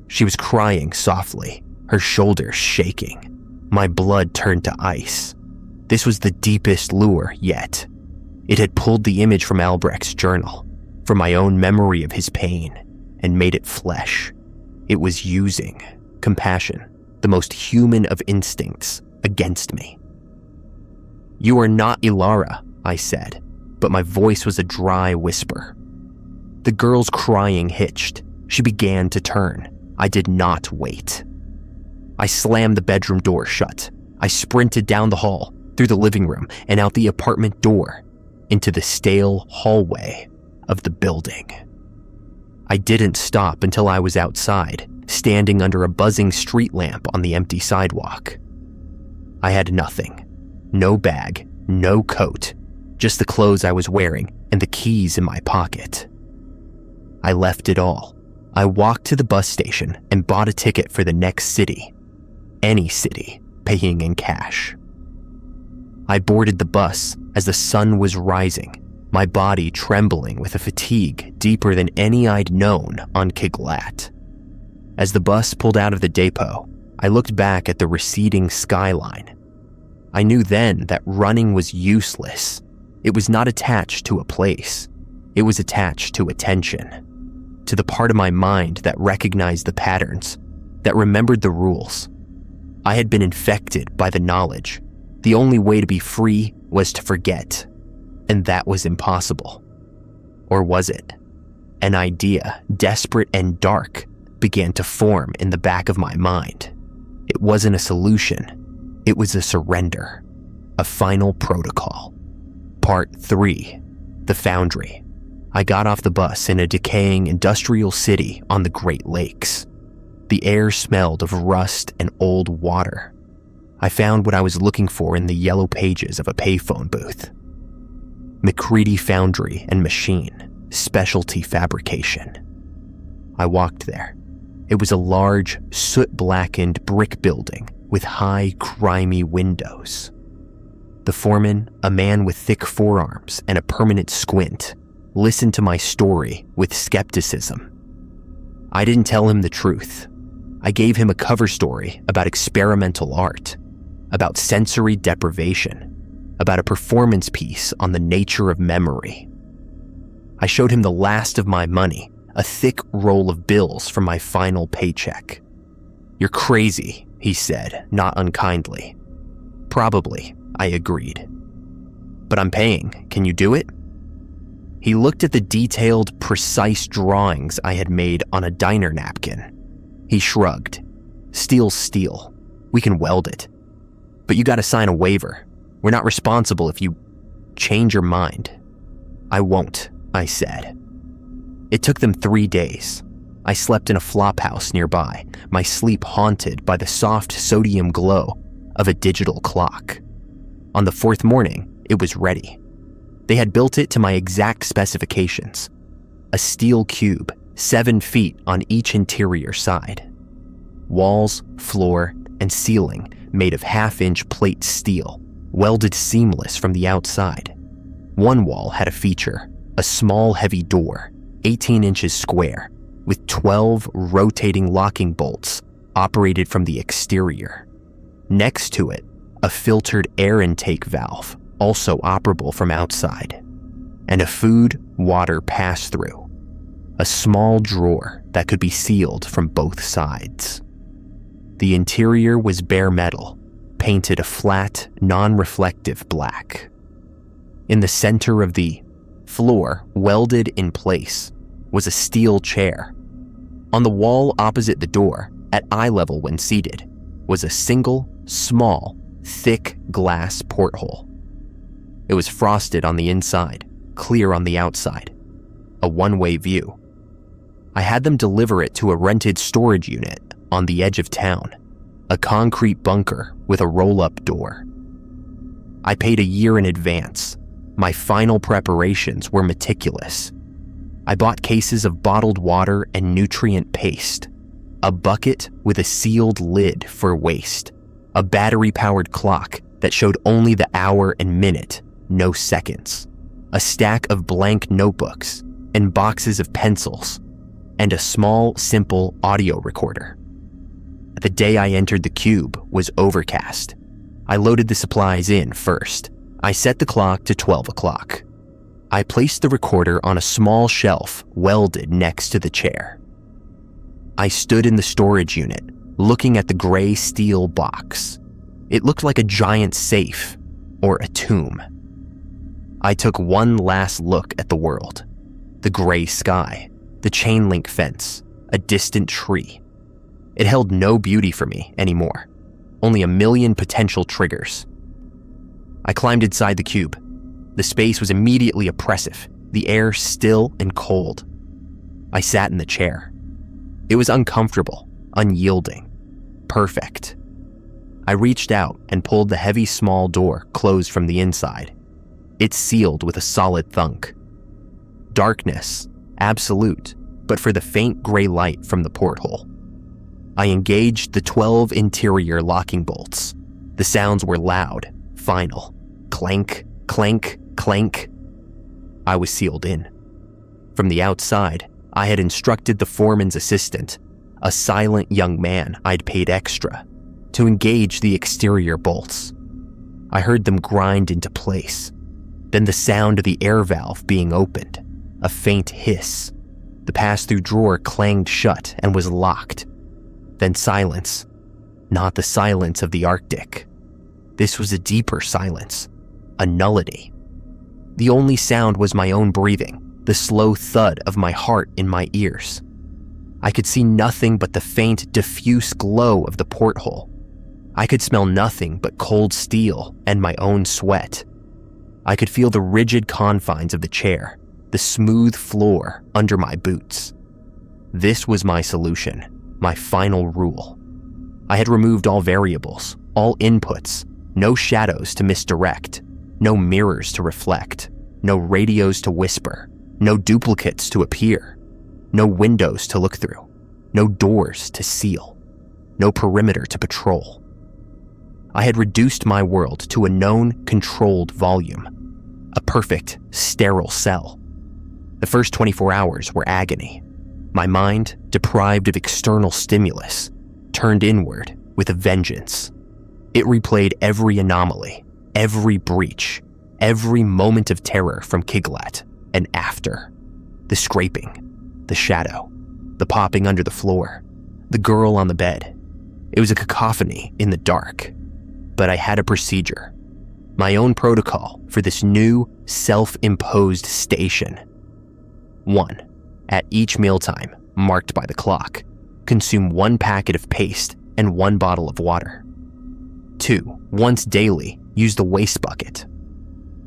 She was crying softly, her shoulders shaking. My blood turned to ice. This was the deepest lure yet. It had pulled the image from Albrecht's journal, from my own memory of his pain, and made it flesh. It was using compassion, the most human of instincts, against me. "You are not Ilara," I said, but my voice was a dry whisper. The girl's crying hitched. She began to turn. I did not wait. I slammed the bedroom door shut. I sprinted down the hall, through the living room, and out the apartment door, into the stale hallway of the building. I didn't stop until I was outside, standing under a buzzing street lamp on the empty sidewalk. I had nothing. No bag, no coat, just the clothes I was wearing and the keys in my pocket. I left it all. I walked to the bus station and bought a ticket for the next city. Any city, paying in cash. I boarded the bus as the sun was rising, my body trembling with a fatigue deeper than any I'd known on Kiglat. As the bus pulled out of the depot, I looked back at the receding skyline. I knew then that running was useless. It was not attached to a place. It was attached to attention, to the part of my mind that recognized the patterns, that remembered the rules. I had been infected by the knowledge. The only way to be free was to forget, and that was impossible. Or was it? An idea, desperate and dark, began to form in the back of my mind. It wasn't a solution. It was a surrender, a final protocol. Part 3, the Foundry. I got off the bus in a decaying industrial city on the Great Lakes. The air smelled of rust and old water. I found what I was looking for in the yellow pages of a payphone booth. McCready Foundry and Machine, Specialty Fabrication. I walked there. It was a large, soot-blackened brick building with high, grimy windows. The foreman, a man with thick forearms and a permanent squint, listened to my story with skepticism. I didn't tell him the truth. I gave him a cover story about experimental art, about sensory deprivation, about a performance piece on the nature of memory. I showed him the last of my money, a thick roll of bills from my final paycheck. "You're crazy," he said, not unkindly. "Probably," I agreed. "But I'm paying. Can you do it?" He looked at the detailed, precise drawings I had made on a diner napkin. He shrugged. "Steel's steel. We can weld it. But you gotta sign a waiver. We're not responsible if you change your mind." "I won't," I said. It took them 3 days. I slept in a flophouse nearby, my sleep haunted by the soft sodium glow of a digital clock. On the 4th morning, it was ready. They had built it to my exact specifications. A steel cube, 7 feet on each interior side. Walls, floor, and ceiling made of half-inch plate steel, welded seamless from the outside. One wall had a feature, a small heavy door, 18 inches square, with 12 rotating locking bolts operated from the exterior. Next to it, a filtered air intake valve, also operable from outside, and a food-water pass-through. a small drawer that could be sealed from both sides. The interior was bare metal, painted a flat, non-reflective black. In the center of the floor, welded in place, was a steel chair. On the wall opposite the door, at eye level when seated, was a single, small, thick glass porthole. It was frosted on the inside, clear on the outside. A one-way view. I had them deliver it to a rented storage unit on the edge of town, a concrete bunker with a roll-up door. I paid a year in advance. My final preparations were meticulous. I bought cases of bottled water and nutrient paste, a bucket with a sealed lid for waste, a battery-powered clock that showed only the hour and minute, no seconds, a stack of blank notebooks and boxes of pencils, and a small, simple audio recorder. The day I entered the cube was overcast. I loaded the supplies in first. I set the clock to 12 o'clock. I placed the recorder on a small shelf welded next to the chair. I stood in the storage unit, looking at the gray steel box. It looked like a giant safe or a tomb. I took one last look at the world. The gray sky, the chain link fence, a distant tree. It held no beauty for me anymore, only a million potential triggers. I climbed inside the cube. The space was immediately oppressive, the air still and cold. I sat in the chair. It was uncomfortable, unyielding, perfect. I reached out and pulled the heavy small door closed from the inside. It sealed with a solid thunk. Darkness, absolute, but for the faint gray light from the porthole. I engaged the 12 interior locking bolts. The sounds were loud, final. Clank, clank, clank. I was sealed in. From the outside, I had instructed the foreman's assistant, a silent young man I'd paid extra, to engage the exterior bolts. I heard them grind into place. Then the sound of the air valve being opened, a faint hiss. The pass-through drawer clanged shut and was locked. Then silence. Not the silence of the Arctic. This was a deeper silence, a nullity. The only sound was my own breathing, the slow thud of my heart in my ears. I could see nothing but the faint, diffuse glow of the porthole. I could smell nothing but cold steel and my own sweat. I could feel the rigid confines of the chair, the smooth floor under my boots. This was my solution, my final rule. I had removed all variables, all inputs, no shadows to misdirect, no mirrors to reflect, no radios to whisper, no duplicates to appear, no windows to look through, no doors to seal, no perimeter to patrol. I had reduced my world to a known, controlled volume, a perfect, sterile cell. The first 24 hours were agony. My mind, deprived of external stimulus, turned inward with a vengeance. It replayed every anomaly, every breach, every moment of terror from Kiglat and after. The scraping, the shadow, the popping under the floor, the girl on the bed. It was a cacophony in the dark, but I had a procedure, my own protocol for this new, self-imposed station. 1. At each mealtime, marked by the clock, consume 1 packet of paste and 1 bottle of water. 2. Once daily, use the waste bucket.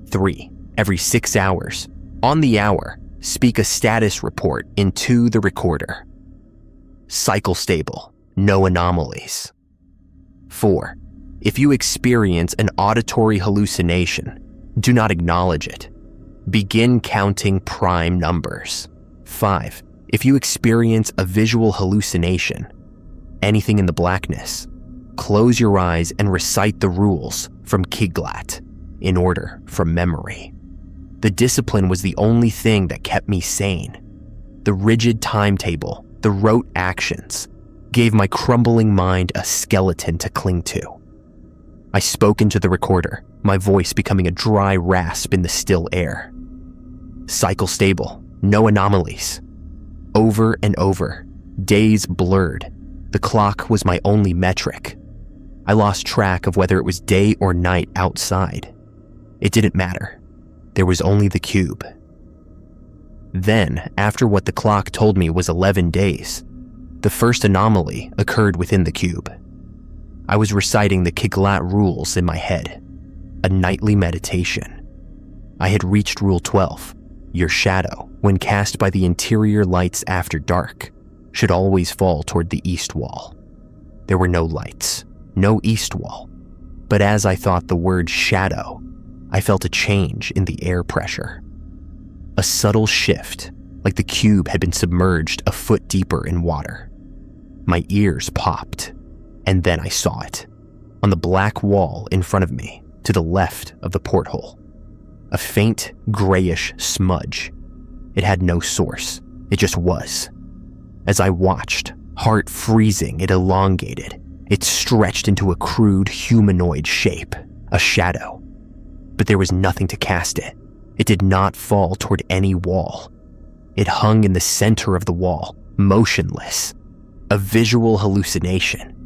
3. Every 6 hours, on the hour, speak a status report into the recorder. Cycle stable, no anomalies. 4. If you experience an auditory hallucination, do not acknowledge it. Begin counting prime numbers. 5. If you experience a visual hallucination, anything in the blackness, close your eyes and recite the rules from Kiglat in order from memory. The discipline was the only thing that kept me sane. The rigid timetable, the rote actions, gave my crumbling mind a skeleton to cling to. I spoke into the recorder, my voice becoming a dry rasp in the still air. Cycle stable, no anomalies. Over and over, days blurred. The clock was my only metric. I lost track of whether it was day or night outside. It didn't matter. There was only the cube. Then, after what the clock told me was 11 days, the first anomaly occurred within the cube. I was reciting the Kiglat rules in my head, a nightly meditation. I had reached Rule 12. Your shadow, when cast by the interior lights after dark, should always fall toward the east wall. There were no lights, no east wall. But as I thought the word shadow, I felt a change in the air pressure. A subtle shift, like the cube had been submerged a foot deeper in water. My ears popped, and then I saw it, on the black wall in front of me, to the left of the porthole. A faint, grayish smudge. It had no source, it just was. As I watched, heart freezing, it elongated. It stretched into a crude humanoid shape, a shadow. But there was nothing to cast it. It did not fall toward any wall. It hung in the center of the wall, motionless. A visual hallucination.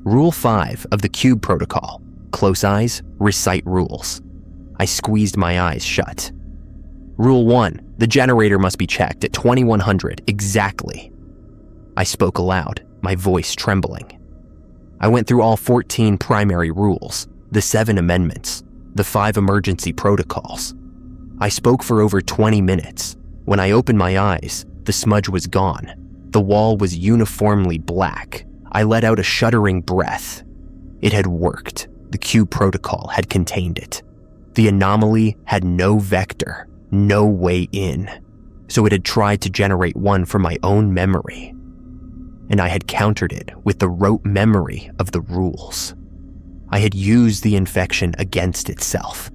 Rule 5 of the Cube Protocol. Close eyes, recite rules. I squeezed my eyes shut. Rule 1, the generator must be checked at 2100 exactly. I spoke aloud, my voice trembling. I went through all 14 primary rules, the 7 amendments, the 5 emergency protocols. I spoke for over 20 minutes. When I opened my eyes, the smudge was gone. The wall was uniformly black. I let out a shuddering breath. It had worked. The Cube Protocol had contained it. The anomaly had no vector, no way in, so it had tried to generate one from my own memory. And I had countered it with the rote memory of the rules. I had used the infection against itself.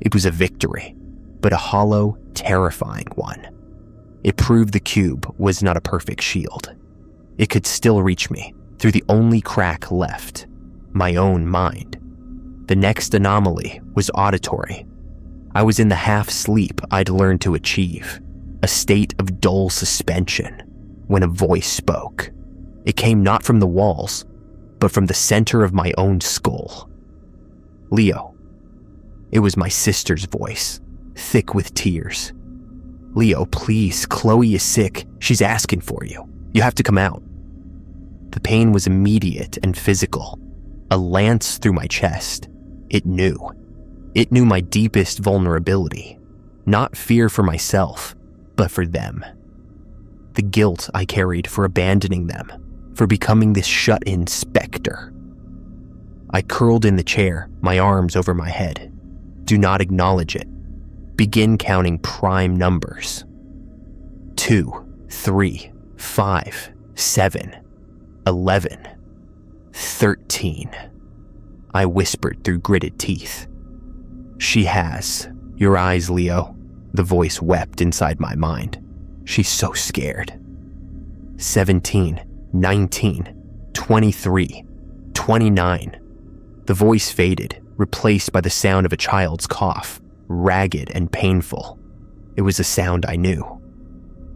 It was a victory, but a hollow, terrifying one. It proved the cube was not a perfect shield. It could still reach me through the only crack left, my own mind. The next anomaly was auditory. I was in the half-sleep I'd learned to achieve, a state of dull suspension, when a voice spoke. It came not from the walls, but from the center of my own skull. Leo. It was my sister's voice, thick with tears. Leo, please, Chloe is sick. She's asking for you. You have to come out. The pain was immediate and physical, a lance through my chest. It knew. It knew my deepest vulnerability, not fear for myself, but for them. The guilt I carried for abandoning them, for becoming this shut-in specter. I curled in the chair, my arms over my head. Do not acknowledge it. Begin counting prime numbers. 2, 3, 5, 7, 11, 13. I whispered through gritted teeth. She has. Your eyes, Leo. The voice wept inside my mind. She's so scared. 17, 19, 23, 29. The voice faded, replaced by the sound of a child's cough, ragged and painful. It was a sound I knew.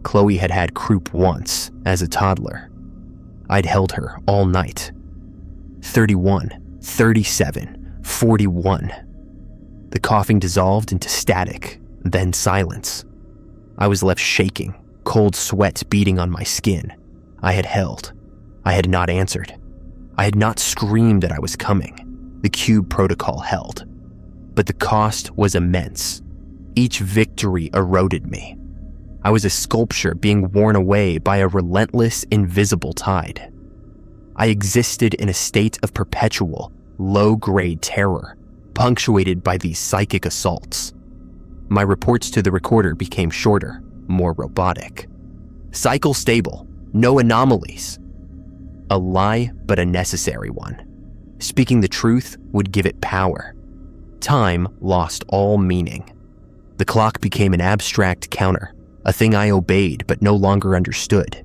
Chloe had had croup once, as a toddler. I'd held her all night. 31, 37, 41. The coughing dissolved into static, then silence. I was left shaking, cold sweat beating on my skin. I had held. I had not answered. I had not screamed that I was coming. The Cube Protocol held. But the cost was immense. Each victory eroded me. I was a sculpture being worn away by a relentless, invisible tide. I existed in a state of perpetual, low-grade terror, punctuated by these psychic assaults. My reports to the recorder became shorter, more robotic. Cycle stable, no anomalies. A lie, but a necessary one. Speaking the truth would give it power. Time lost all meaning. The clock became an abstract counter, a thing I obeyed but no longer understood.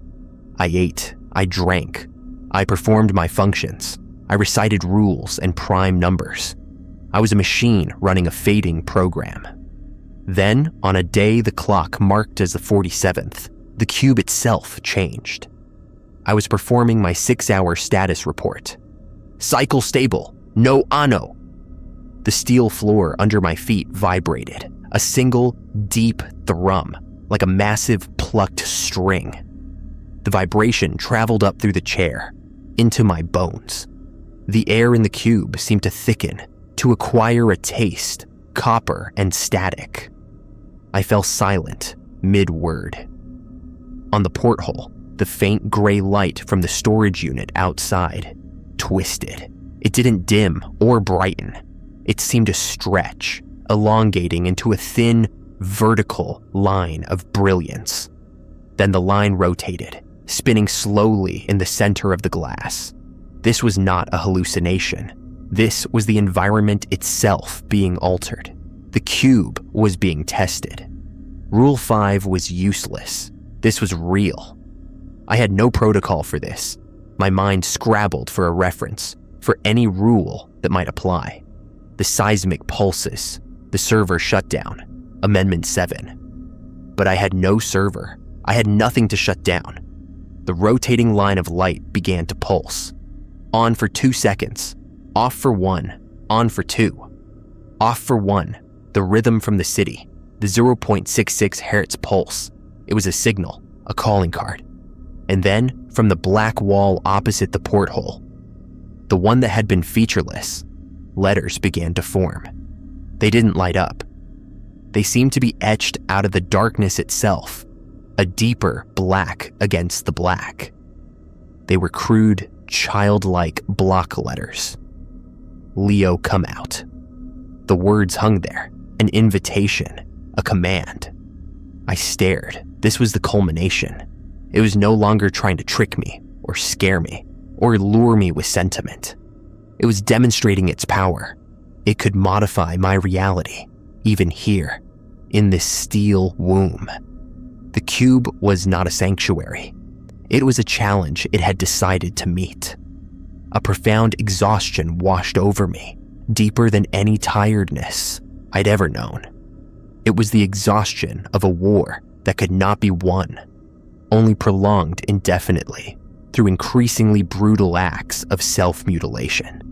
I ate, I drank, I performed my functions, I recited rules and prime numbers. I was a machine running a fading program. Then, on a day the clock marked as the 47th, The cube itself changed. I was performing my 6-hour status report. Cycle stable, no ano. The steel floor under my feet vibrated, a single deep thrum, like a massive plucked string. The vibration traveled up through the chair, into my bones. The air in the cube seemed to thicken, to acquire a taste, copper and static. I fell silent, mid-word. On the porthole, the faint gray light from the storage unit outside twisted. It didn't dim or brighten. It seemed to stretch, elongating into a thin, vertical line of brilliance. Then the line rotated, spinning slowly in the center of the glass. This was not a hallucination. This was the environment itself being altered. The cube was being tested. Rule 5 was useless. This was real. I had no protocol for this. My mind scrabbled for a reference, for any rule that might apply. The seismic pulses, the server shutdown, Amendment 7. But I had no server. I had nothing to shut down. The rotating line of light began to pulse. On for 2 seconds, off for 1, on for 2. Off for 1, the rhythm from the city, the 0.66 hertz pulse. It was a signal, a calling card. And then, from the black wall opposite the porthole, the one that had been featureless, letters began to form. They didn't light up. They seemed to be etched out of the darkness itself, a deeper black against the black. They were crude, childlike block letters. Leo, come out. The words hung there, an invitation, a command. I stared. This was the culmination. It was no longer trying to trick me, or scare me, or lure me with sentiment. It was demonstrating its power. It could modify my reality, even here, in this steel womb. The cube was not a sanctuary. It was a challenge it had decided to meet. A profound exhaustion washed over me, deeper than any tiredness I'd ever known. It was the exhaustion of a war that could not be won, only prolonged indefinitely through increasingly brutal acts of self-mutilation.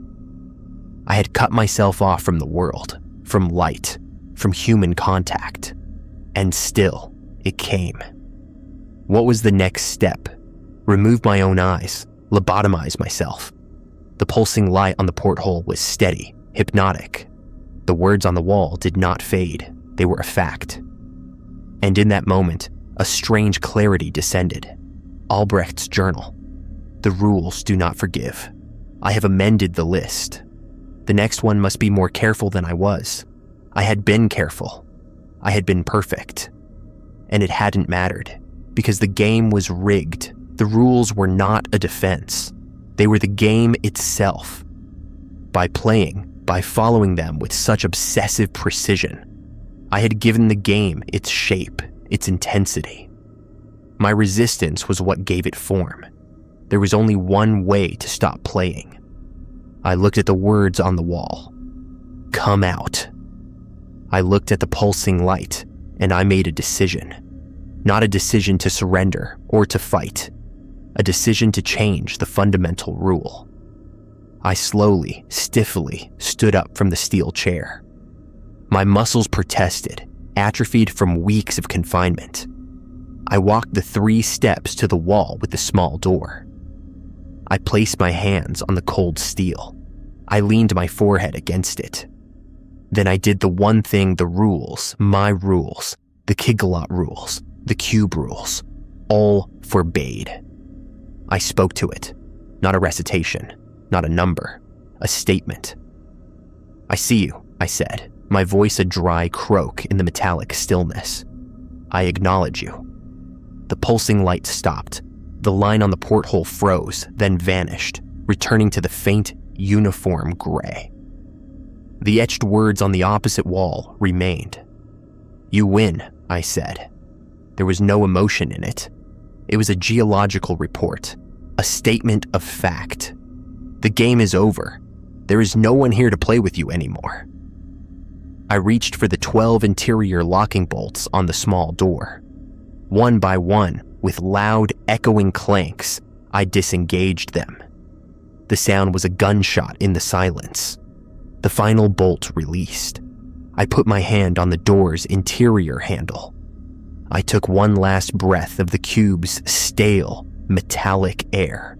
I had cut myself off from the world, from light, from human contact, and still it came. What was the next step? Remove my own eyes, lobotomize myself. The pulsing light on the porthole was steady, hypnotic. The words on the wall did not fade. They were a fact. And in that moment, a strange clarity descended. Albrecht's journal. The rules do not forgive. I have amended the list. The next one must be more careful than I was. I had been careful. I had been perfect. And it hadn't mattered, because the game was rigged. The rules were not a defense. They were the game itself. By following them with such obsessive precision, I had given the game its shape, its intensity. My resistance was what gave it form. There was only one way to stop playing. I looked at the words on the wall. Come out. I looked at the pulsing light, and I made a decision. Not a decision to surrender or to fight. A decision to change the fundamental rule. I slowly, stiffly stood up from the steel chair. My muscles protested, atrophied from weeks of confinement. I walked the 3 steps to the wall with the small door. I placed my hands on the cold steel. I leaned my forehead against it. Then I did the one thing the rules, my rules, the Kigalot rules, the cube rules, all forbade. I spoke to it, not a recitation, not a number, a statement. I see you, I said, my voice a dry croak in the metallic stillness. I acknowledge you. The pulsing light stopped. The line on the porthole froze, then vanished, returning to the faint, uniform gray. The etched words on the opposite wall remained. You win, I said. There was no emotion in it. It was a geological report, a statement of fact. The game is over. There is no one here to play with you anymore. I reached for the 12 interior locking bolts on the small door. One by one, With loud, echoing clanks, I disengaged them. The sound was a gunshot in the silence. The final bolt released. I put my hand on the door's interior handle. I took one last breath of the cube's stale, metallic air.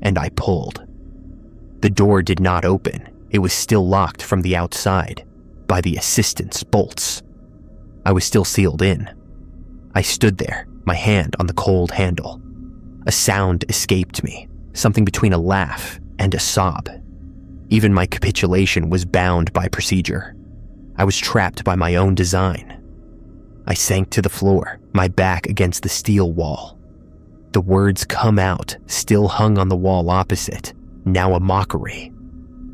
And I pulled. The door did not open. It was still locked from the outside by the assistant's bolts. I was still sealed in. I stood there, my hand on the cold handle. A sound escaped me, something between a laugh and a sob. Even my capitulation was bound by procedure. I was trapped by my own design. I sank to the floor, my back against the steel wall. The words "come out" still hung on the wall opposite, now a mockery.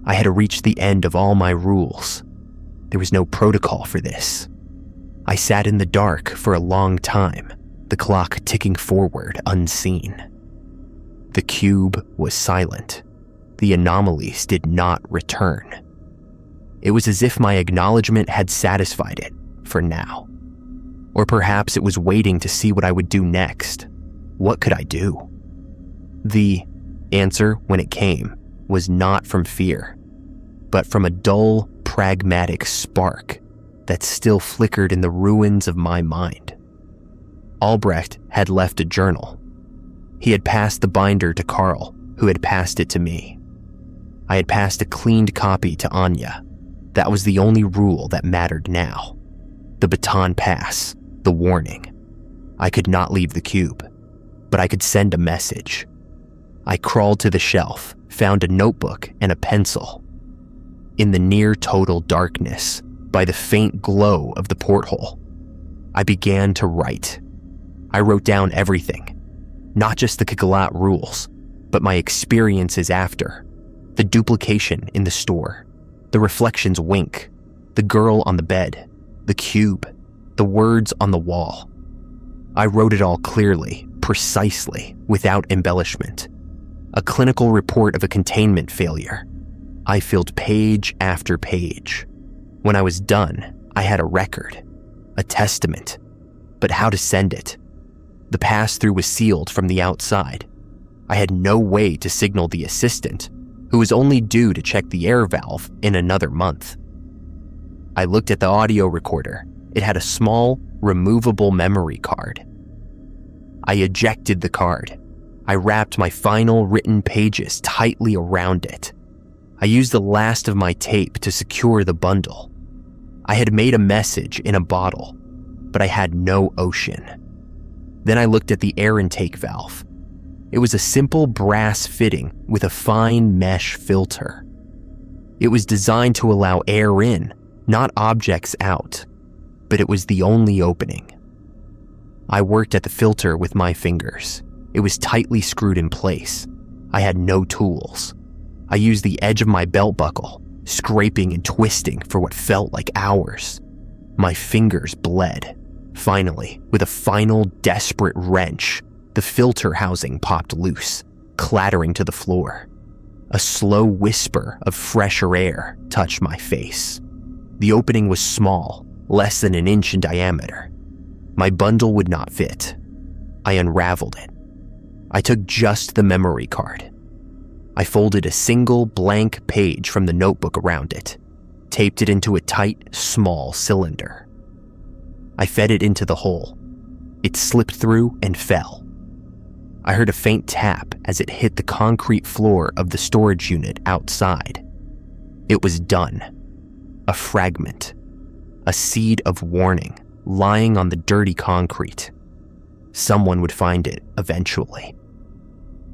I had reached the end of all my rules. There was no protocol for this. I sat in the dark for a long time, the clock ticking forward unseen. The cube was silent. The anomalies did not return. It was as if my acknowledgement had satisfied it, for now. Or perhaps it was waiting to see what I would do next. What could I do? The answer, when it came, was not from fear, but from a dull, pragmatic spark that still flickered in the ruins of my mind. Albrecht had left a journal. He had passed the binder to Carl, who had passed it to me. I had passed a cleaned copy to Anya. That was the only rule that mattered now. The baton pass, the warning. I could not leave the cube, but I could send a message. I crawled to the shelf, found a notebook and a pencil. In the near total darkness, by the faint glow of the porthole, I began to write. I wrote down everything, not just the Kagalat rules, but my experiences after, the duplication in the store, the reflections wink, the girl on the bed, the cube, the words on the wall. I wrote it all clearly, precisely, without embellishment. A clinical report of a containment failure. I filled page after page. When I was done, I had a record, a testament, but how to send it? The pass-through was sealed from the outside. I had no way to signal the assistant, who was only due to check the air valve in another month. I looked at the audio recorder. It had a small, removable memory card. I ejected the card. I wrapped my final written pages tightly around it. I used the last of my tape to secure the bundle. I had made a message in a bottle, but I had no ocean. Then I looked at the air intake valve. It was a simple brass fitting with a fine mesh filter. It was designed to allow air in, not objects out, but it was the only opening. I worked at the filter with my fingers. It was tightly screwed in place. I had no tools. I used the edge of my belt buckle, scraping and twisting for what felt like hours. My fingers bled. Finally, with a final desperate wrench, the filter housing popped loose, clattering to the floor. A slow whisper of fresher air touched my face. The opening was small, less than an inch in diameter. My bundle would not fit. I unraveled it. I took just the memory card. I folded a single blank page from the notebook around it, taped it into a tight, small cylinder. I fed it into the hole. It slipped through and fell. I heard a faint tap as it hit the concrete floor of the storage unit outside. It was done. A fragment. A seed of warning lying on the dirty concrete. Someone would find it eventually.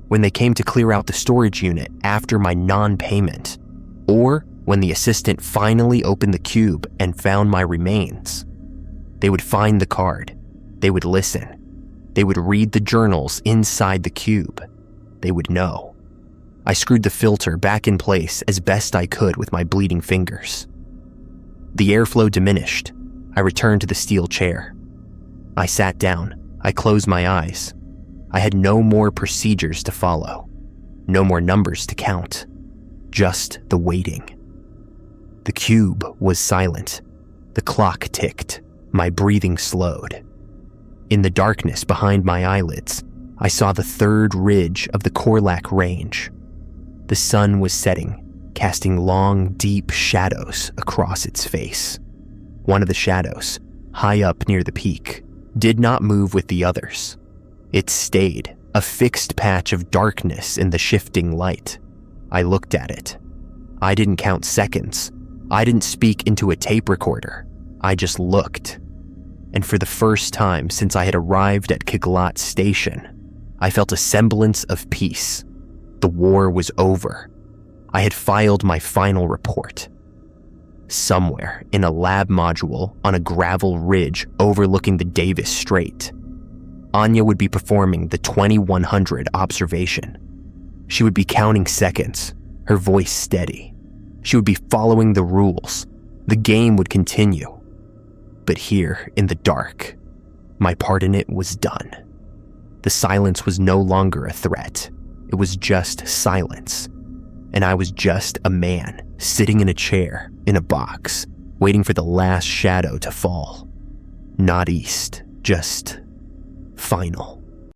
When they came to clear out the storage unit after my non-payment, or when the assistant finally opened the cube and found my remains, they would find the card. They would listen. They would read the journals inside the cube. They would know. I screwed the filter back in place as best I could with my bleeding fingers. The airflow diminished. I returned to the steel chair. I sat down. I closed my eyes. I had no more procedures to follow. No more numbers to count. Just the waiting. The cube was silent. The clock ticked. My breathing slowed. In the darkness behind my eyelids, I saw the third ridge of the Korlak Range. The sun was setting, casting long, deep shadows across its face. One of the shadows, high up near the peak, did not move with the others. It stayed, a fixed patch of darkness in the shifting light. I looked at it. I didn't count seconds. I didn't speak into a tape recorder. I just looked. And for the first time since I had arrived at Kiglat Station, I felt a semblance of peace. The war was over. I had filed my final report. Somewhere in a lab module on a gravel ridge overlooking the Davis Strait, Anya would be performing the 2100 observation. She would be counting seconds, her voice steady. She would be following the rules. The game would continue. But here, in the dark, my part in it was done. The silence was no longer a threat. It was just silence. And I was just a man sitting in a chair, in a box, waiting for the last shadow to fall. Not east, just final.